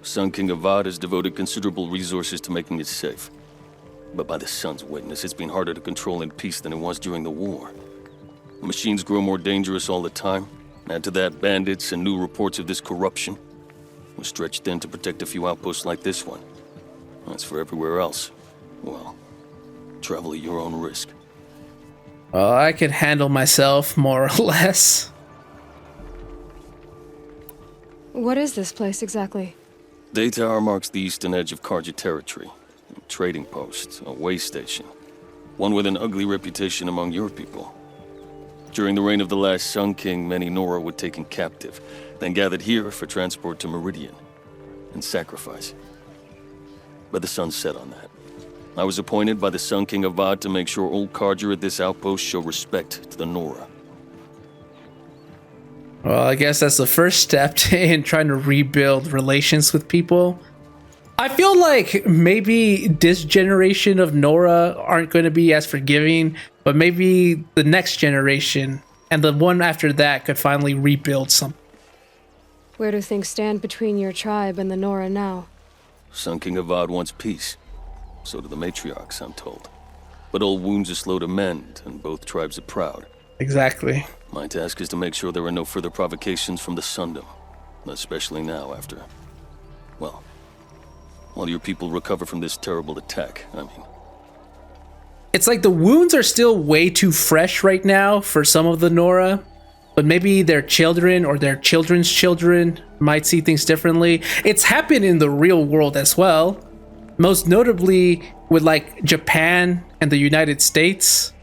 Sun King Avad has devoted considerable resources to making it safe. But by the Sun's witness, it's been harder to control in peace than it was during the war. The machines grow more dangerous all the time. Add to that bandits and new reports of this corruption. We're stretched thin to protect a few outposts like this one. As for everywhere else, well, travel at your own risk.
Well, I can handle myself, more or less.
What is this place exactly?
Daytower marks the eastern edge of Karja territory. A trading post, a way station. One with an ugly reputation among your people. During the reign of the last Sun King, many Nora were taken captive, then gathered here for transport to Meridian and sacrifice. But the sun set on that. I was appointed by the Sun King Avad to make sure old Karja at this outpost show respect to the Nora.
Well, I guess that's the first step in trying to rebuild relations with people. I feel like maybe this generation of Nora aren't going to be as forgiving, but maybe the next generation and the one after that could finally rebuild something.
Where do things stand between your tribe and the Nora now?
Sun King Avad wants peace. So do the matriarchs, I'm told. But old wounds are slow to mend, and both tribes are proud.
Exactly.
My task is to make sure there are no further provocations from the Sundom. Especially now after... well, while your people recover from this terrible attack, I mean.
It's like the wounds are still way too fresh right now for some of the Nora, but maybe their children or their children's children might see things differently. It's happened in the real world as well. Most notably with like Japan and the United States.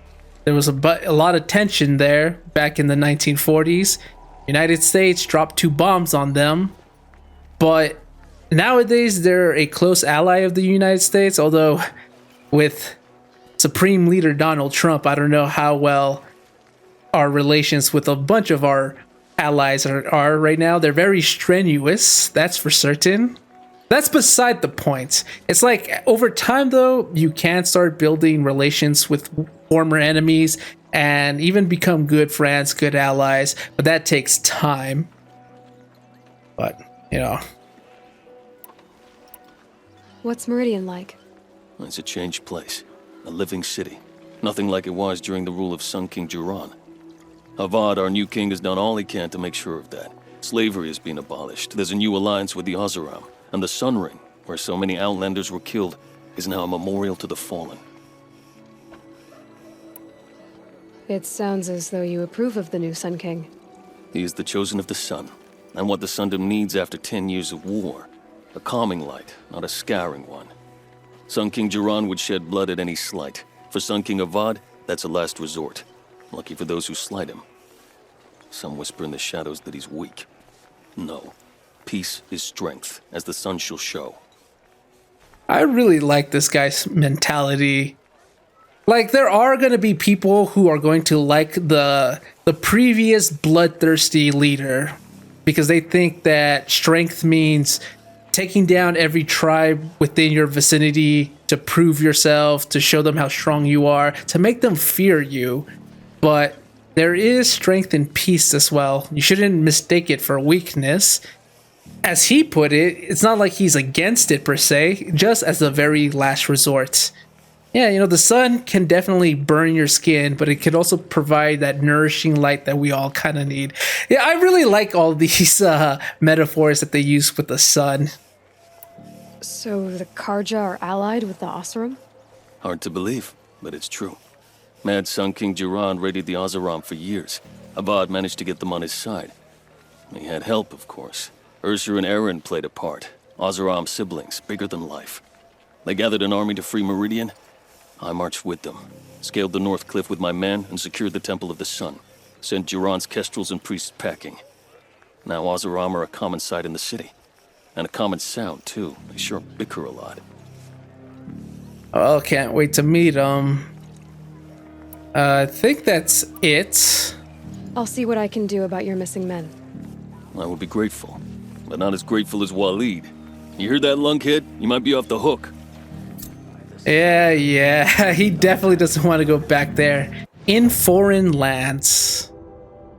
There was a lot of tension there back in the 1940s. United States dropped 2 bombs on them, but nowadays they're a close ally of the United States, although with Supreme Leader Donald Trump, I don't know how well our relations with a bunch of our allies are right now. They're very strenuous, that's for certain. That's beside the point. It's like over time though, you can start building relations with former enemies and even become good friends, good allies, but that takes time. But, you know.
What's Meridian like?
It's a changed place. A living city. Nothing like it was during the rule of Sun King Jiran. Avad, our new king, has done all he can to make sure of that. Slavery has been abolished. There's a new alliance with the Oseram. And the Sun Ring, where so many Outlanders were killed, is now a memorial to the fallen.
It sounds as though you approve of the new Sun King.
He is the chosen of the sun, and what the Sundom needs after 10 years of war. A calming light, not a scouring one. Sun King Jiran would shed blood at any slight. For Sun King Avad, that's a last resort. Lucky for those who slight him. Some whisper in the shadows that he's weak. No. Peace is strength, as the sun shall show.
I really like this guy's mentality. Like, there are going to be people who are going to like the previous bloodthirsty leader because they think that strength means taking down every tribe within your vicinity to prove yourself, to show them how strong you are, to make them fear you. But there is strength in peace as well. You shouldn't mistake it for weakness. As he put it, it's not like he's against it per se, just as a very last resort. Yeah, you know, the sun can definitely burn your skin, but it can also provide that nourishing light that we all kind of need. Yeah, I really like all these metaphors that they use with the sun.
So the Karja are allied with the Oseram?
Hard to believe, but it's true. Mad Sun King Jiran raided the Oseram for years. Avad managed to get them on his side. He had help, of course. Ursur and Aaron played a part. Oseram siblings, bigger than life. They gathered an army to free Meridian. I marched with them, scaled the North Cliff with my men, and secured the Temple of the Sun. Sent Jiran's kestrels and priests packing. Now Oseram are a common sight in the city. And a common sound, too. They sure bicker a lot.
Oh, can't wait to meet them. I think that's it.
I'll see what I can do about your missing men.
I would be grateful, but not as grateful as Waleed. You heard that, lunkhead? You might be off the hook.
Yeah, he definitely doesn't want to go back there. In foreign lands.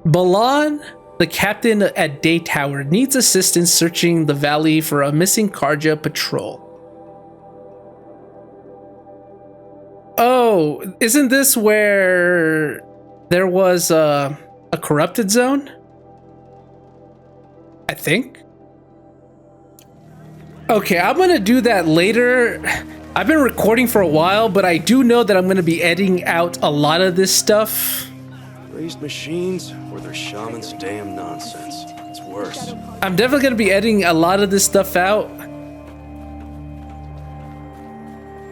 Balahn, the captain at Daytower, needs assistance searching the valley for a missing Karja patrol. Oh, isn't this where there was a corrupted zone? I think. Okay, I'm gonna do that later. I've been recording for a while, but I do know that I'm gonna be editing out a lot of this stuff.
Raised machines or their shaman's damn nonsense. It's
worse.
I'm definitely going to be editing a lot of this stuff out.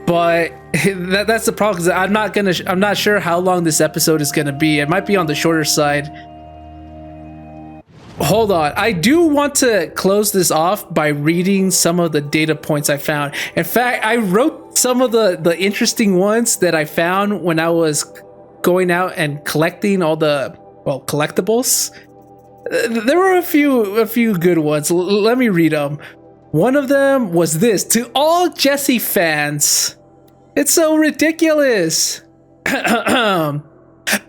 But that's the problem, because I'm not sure how long this episode is gonna be. It might be on the shorter side. Hold on, I do want to close this off by reading some of the data points I found. In fact, I wrote some of the interesting ones that I found when I was going out and collecting all the, well, collectibles. There were a few good ones. Let me read them. One of them was this: to all Jesse fans. It's so ridiculous.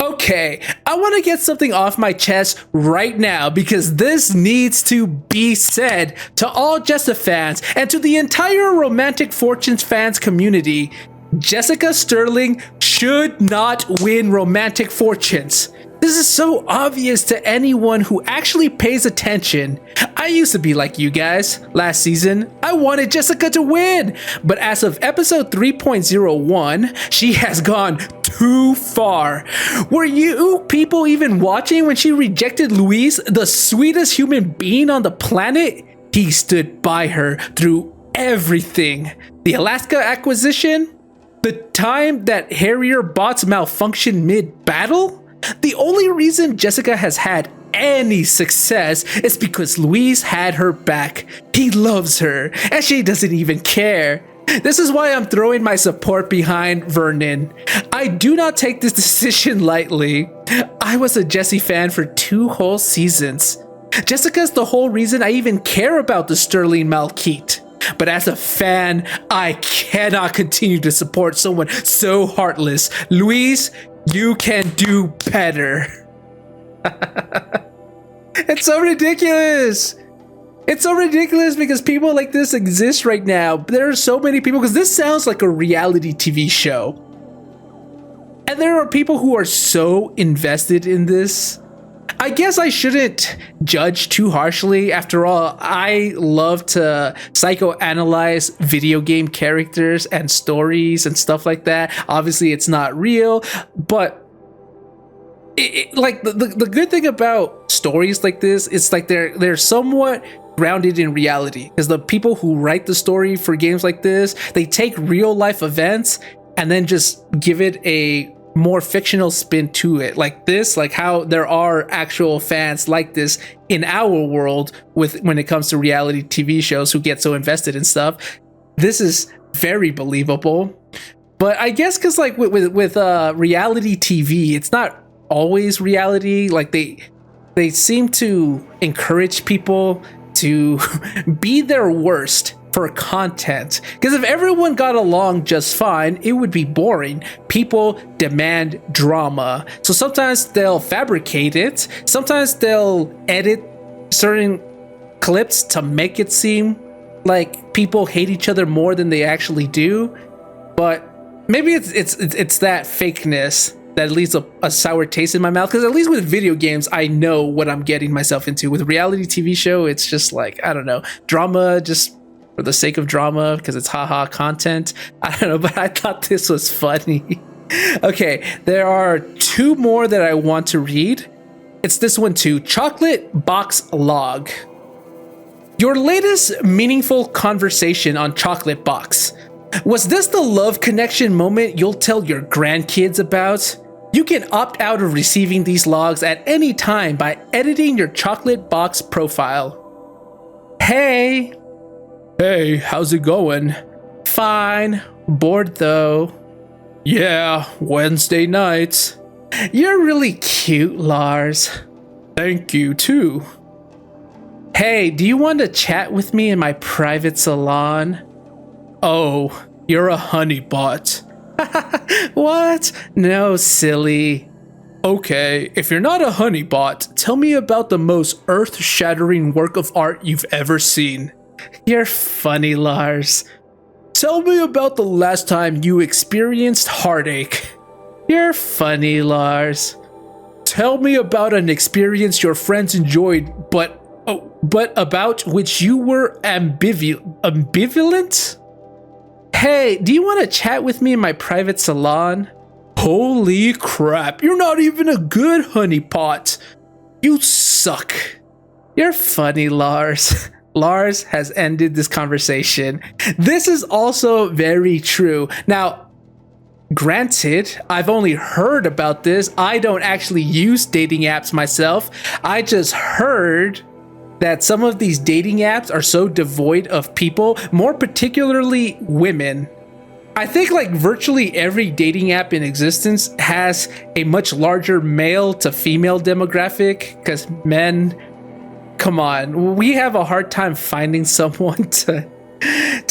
Okay, I want to get something off my chest right now because this needs to be said to all Jesse fans and to the entire Romantic Fortunes fans community. Jessica Sterling should not win Romantic Fortunes. This is so obvious to anyone who actually pays attention. I used to be like you guys. Last season, I wanted Jessica to win. But as of episode 3.01, she has gone too far. Were you people even watching when she rejected Luis, the sweetest human being on the planet? He stood by her through everything. The Alaska acquisition? The time that Harrier bots malfunctioned mid-battle? The only reason Jessica has had any success is because Luis had her back. He loves her, and she doesn't even care. This is why I'm throwing my support behind Vernon. I do not take this decision lightly. I was a Jessie fan for 2 whole seasons. Jessica's the whole reason I even care about the Sterling Malkeet. But as a fan, I cannot continue to support someone so heartless. Luis, you can do better. It's so ridiculous. It's so ridiculous because people like this exist right now. There are so many people, because this sounds like a reality TV show. And there are people who are so invested in this. I guess I shouldn't judge too harshly. After all, I love to psychoanalyze video game characters and stories and stuff like that. Obviously, it's not real, but like the good thing about stories like this, it's like they're somewhat grounded in reality, because the people who write the story for games like this, they take real life events and then just give it a more fictional spin to it, like this, like how there are actual fans like this in our world when it comes to reality TV shows who get so invested in stuff. This is very believable. But I guess because like with reality TV, it's not always reality. Like they seem to encourage people to be their worst for content, because if everyone got along just fine, it would be boring. People demand drama, so sometimes they'll fabricate it, sometimes they'll edit certain clips to make it seem like people hate each other more than they actually do. But maybe it's that fakeness that leaves a sour taste in my mouth, because at least with video games, I know what I'm getting myself into. With reality TV show, it's just like, I don't know, drama just for the sake of drama, because it's haha content. I don't know, but I thought this was funny. Okay, there are 2 more that I want to read. It's this one too. Chocolate Box Log. Your latest meaningful conversation on Chocolate Box. Was this the love connection moment you'll tell your grandkids about? You can opt out of receiving these logs at any time by editing your Chocolate Box profile. Hey, how's it going? Fine. Bored though. Yeah, Wednesday nights. You're really cute, Lars. Thank you, too. Hey, do you want to chat with me in my private salon? Oh, you're a honeybot. What? No, silly. Okay, if you're not a honeybot, tell me about the most earth-shattering work of art you've ever seen. You're funny, Lars. Tell me about the last time you experienced heartache. You're funny, Lars. Tell me about an experience your friends enjoyed, but about which you were ambivalent? Hey, do you want to chat with me in my private salon? Holy crap, you're not even a good honeypot. You suck. You're funny, Lars. Lars has ended this conversation. This is also very true. Now, granted, I've only heard about this. I don't actually use dating apps myself. I just heard that some of these dating apps are so devoid of people, more particularly women. I think like virtually every dating app in existence has a much larger male to female demographic, because men, come on, we have a hard time finding someone to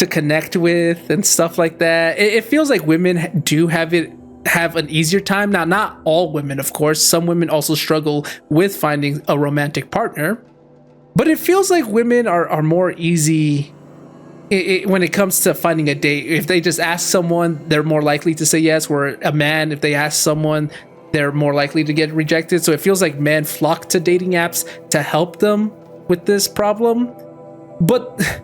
connect with and stuff like that. It feels like women do have an easier time. Now, not all women, of course. Some women also struggle with finding a romantic partner, but it feels like women are more easy when it comes to finding a date. If they just ask someone, they're more likely to say yes, where a man, if they ask someone, they're more likely to get rejected. So it feels like men flock to dating apps to help them with this problem. But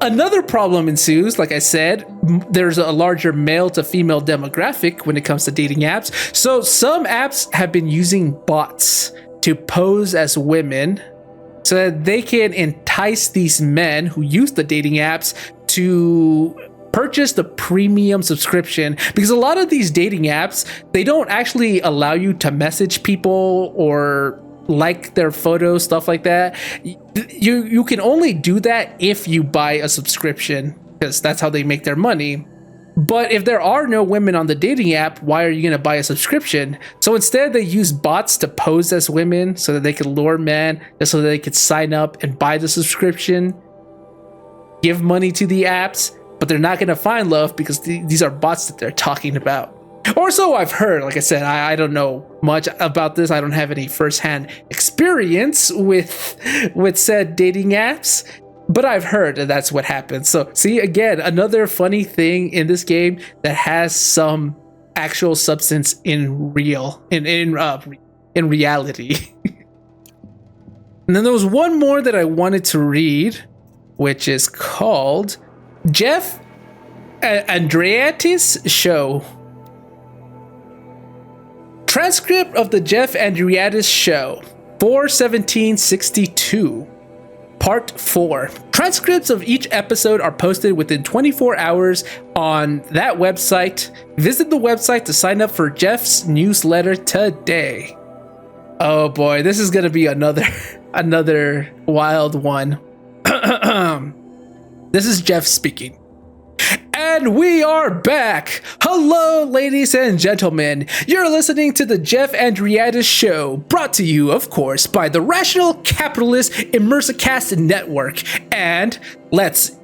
another problem ensues. Like I said, there's a larger male to female demographic when it comes to dating apps. So some apps have been using bots to pose as women so that they can entice these men who use the dating apps to purchase the premium subscription. Because a lot of these dating apps, they don't actually allow you to message people or like their photos, stuff like that. You can only do that if you buy a subscription, because that's how they make their money. But if there are no women on the dating app, why are you going to buy a subscription? So instead, they use bots to pose as women so that they could lure men, just so that they could sign up and buy the subscription, give money to the apps, but they're not going to find love because these are bots that they're talking about. Or so I've heard. Like I said, I don't know much about this. I don't have any firsthand experience with said dating apps, but I've heard that that's what happens. So see, again, another funny thing in this game that has some actual substance in reality. And then there was one more that I wanted to read, which is called Jeff Andreatti's Show. Transcript of the Jeff Andreattis Show, 4/17/62, Part 4. Transcripts of each episode are posted within 24 hours on that website. Visit the website to sign up for Jeff's newsletter today. Oh boy, this is gonna be another wild one. This is Jeff speaking. And we are back! Hello, ladies and gentlemen. You're listening to the Jeff Andreattis Show, brought to you, of course, by the Rational Capitalist Immersicast Network. And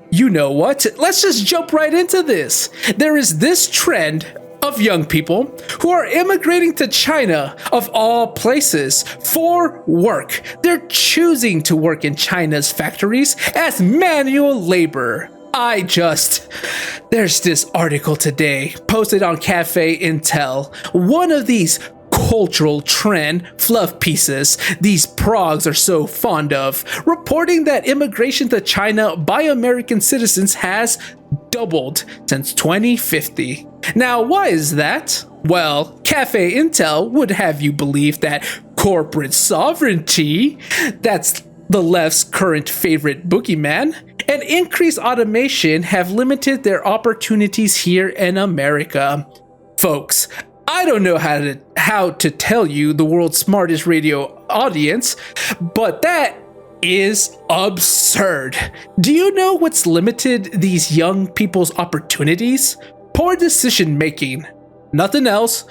you know what? Let's just jump right into this. There is this trend of young people who are immigrating to China, of all places, for work. They're choosing to work in China's factories as manual labor. There's this article today posted on Cafe Intel. One of these cultural trend fluff pieces these progs are so fond of, reporting that immigration to China by American citizens has doubled since 2050. Now, why is that? Well, Cafe Intel would have you believe that corporate sovereignty, that's the left's current favorite boogeyman, and increased automation have limited their opportunities here in America. Folks, I don't know how to tell you, the world's smartest radio audience, but that is absurd. Do you know what's limited these young people's opportunities? Poor decision making. Nothing else.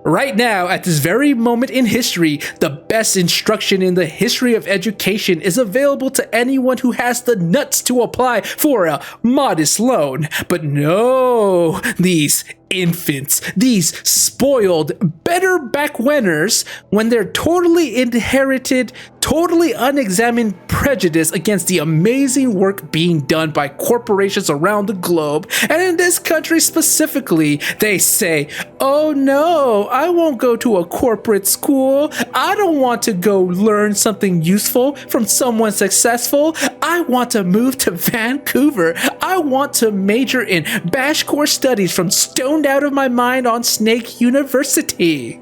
Right now, at this very moment in history, the best instruction in the history of education is available to anyone who has the nuts to apply for a modest loan. But no, these infants, these spoiled, better backwheners, when they're totally inherited, totally unexamined prejudice against the amazing work being done by corporations around the globe, and in this country specifically, they say, oh no, I won't go to a corporate school. I don't want to go learn something useful from someone successful. I want to move to Vancouver. I want to major in Bashcore studies from stoned out of my mind on Snake University.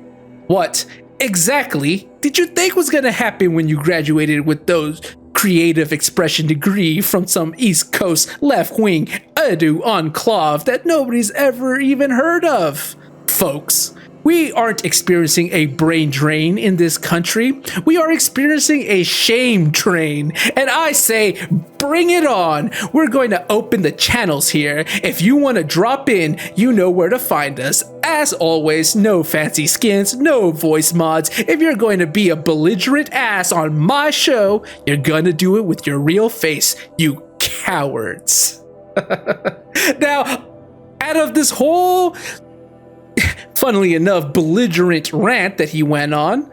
What exactly did you think was going to happen when you graduated with those creative expression degree from some East Coast left-wing edu enclave that nobody's ever even heard of. Folks, we aren't experiencing a brain drain in this country. We are experiencing a shame drain. And I say, bring it on. We're going to open the channels here. If you want to drop in, you know where to find us. As always, no fancy skins, no voice mods. If you're going to be a belligerent ass on my show, you're gonna do it with your real face, you cowards. Now, out of this whole, funnily enough, belligerent rant that he went on,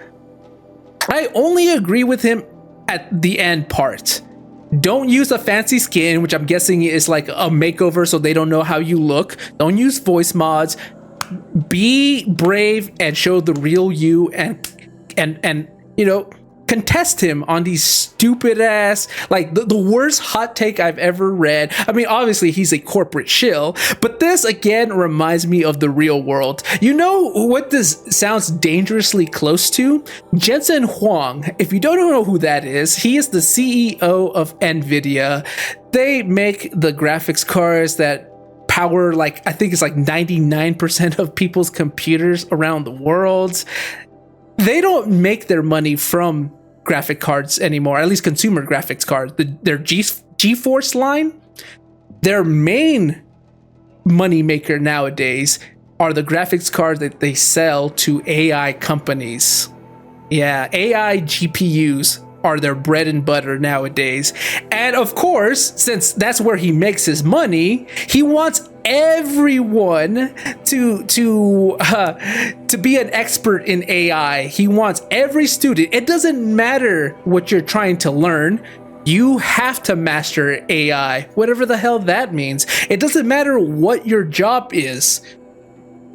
I only agree with him at the end part. Don't use a fancy skin, which I'm guessing is like a makeover so they don't know how you look. Don't use voice mods. Be brave and show the real you, and you know, contest him on these stupid ass, like the worst hot take I've ever read. I mean, obviously he's a corporate shill, but this again reminds me of the real world. You know what this sounds dangerously close to? Jensen Huang. If you don't know who that is, he is the CEO of Nvidia. They make the graphics cards that power, like, I think it's like 99% of people's computers around the world. They don't make their money from graphic cards anymore, at least consumer graphics cards. Their GeForce line, their main money maker nowadays are the graphics cards that they sell to AI companies. Yeah, AI GPUs are their bread and butter nowadays. And of course, since that's where he makes his money, he wants everyone to be an expert in AI. He wants every student. It doesn't matter what you're trying to learn. You have to master AI, whatever the hell that means. It doesn't matter what your job is.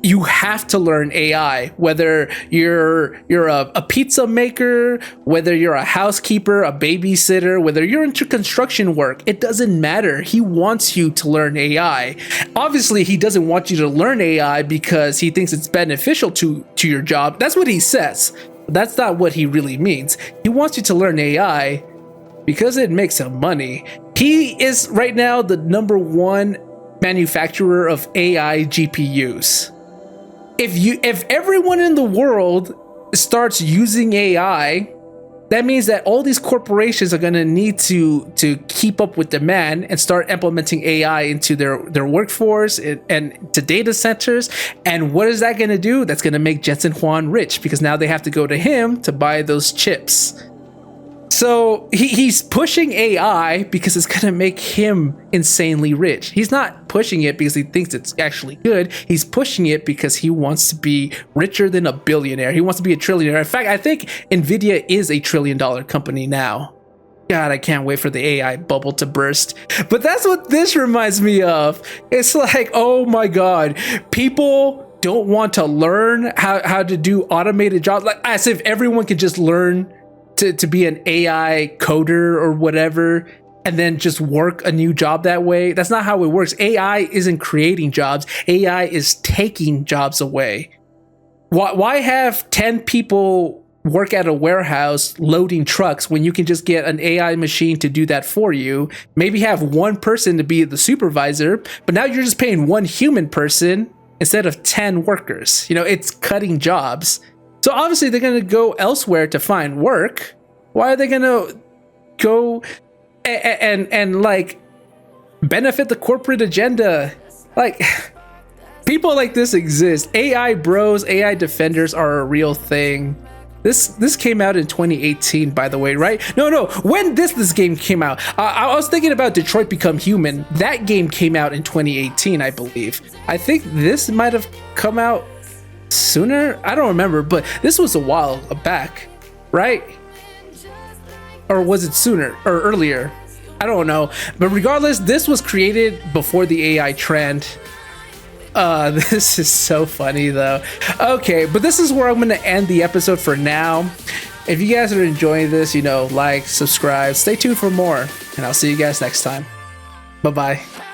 You have to learn AI, whether you're a pizza maker, whether you're a housekeeper, a babysitter, whether you're into construction work. It doesn't matter. He wants you to learn AI. Obviously, he doesn't want you to learn AI because he thinks it's beneficial to your job. That's what he says. That's not what he really means. He wants you to learn AI because it makes him money. He is right now the #1 manufacturer of AI GPUs. If everyone in the world starts using AI, that means that all these corporations are going to need to keep up with demand and start implementing AI into their workforce and to data centers. And what is that going to do? That's going to make Jensen Huang rich, because now they have to go to him to buy those chips. So he's pushing AI because it's going to make him insanely rich. He's not pushing it because he thinks it's actually good. He's pushing it because he wants to be richer than a billionaire. He wants to be a trillionaire. In fact, I think Nvidia is a $1 trillion company now. God, I can't wait for the AI bubble to burst. But that's what this reminds me of. It's like, oh my God, people don't want to learn how to do automated jobs. Like, as if everyone could just learn to be an AI coder or whatever, and then just work a new job that way. That's not how it works. AI isn't creating jobs. AI is taking jobs away. Why have 10 people work at a warehouse loading trucks when you can just get an AI machine to do that for you? Maybe have one person to be the supervisor, but now you're just paying one human person instead of 10 workers. You know, it's cutting jobs. So obviously they're going to go elsewhere to find work. Why are they going to go and like benefit the corporate agenda? Like, people like this exist. AI bros, AI defenders are a real thing. This came out in 2018, by the way, right? No. When this game came out, I was thinking about Detroit Become Human. That game came out in 2018, I believe. I think this might have come out sooner. I don't remember, but this was a while back, right? Or was it sooner or earlier? I don't know. But regardless, this was created before the AI trend. This is so funny though. Okay, but this is where I'm gonna end the episode for now. If you guys are enjoying this, you know, like, subscribe, stay tuned for more, and I'll see you guys next time. Bye-bye.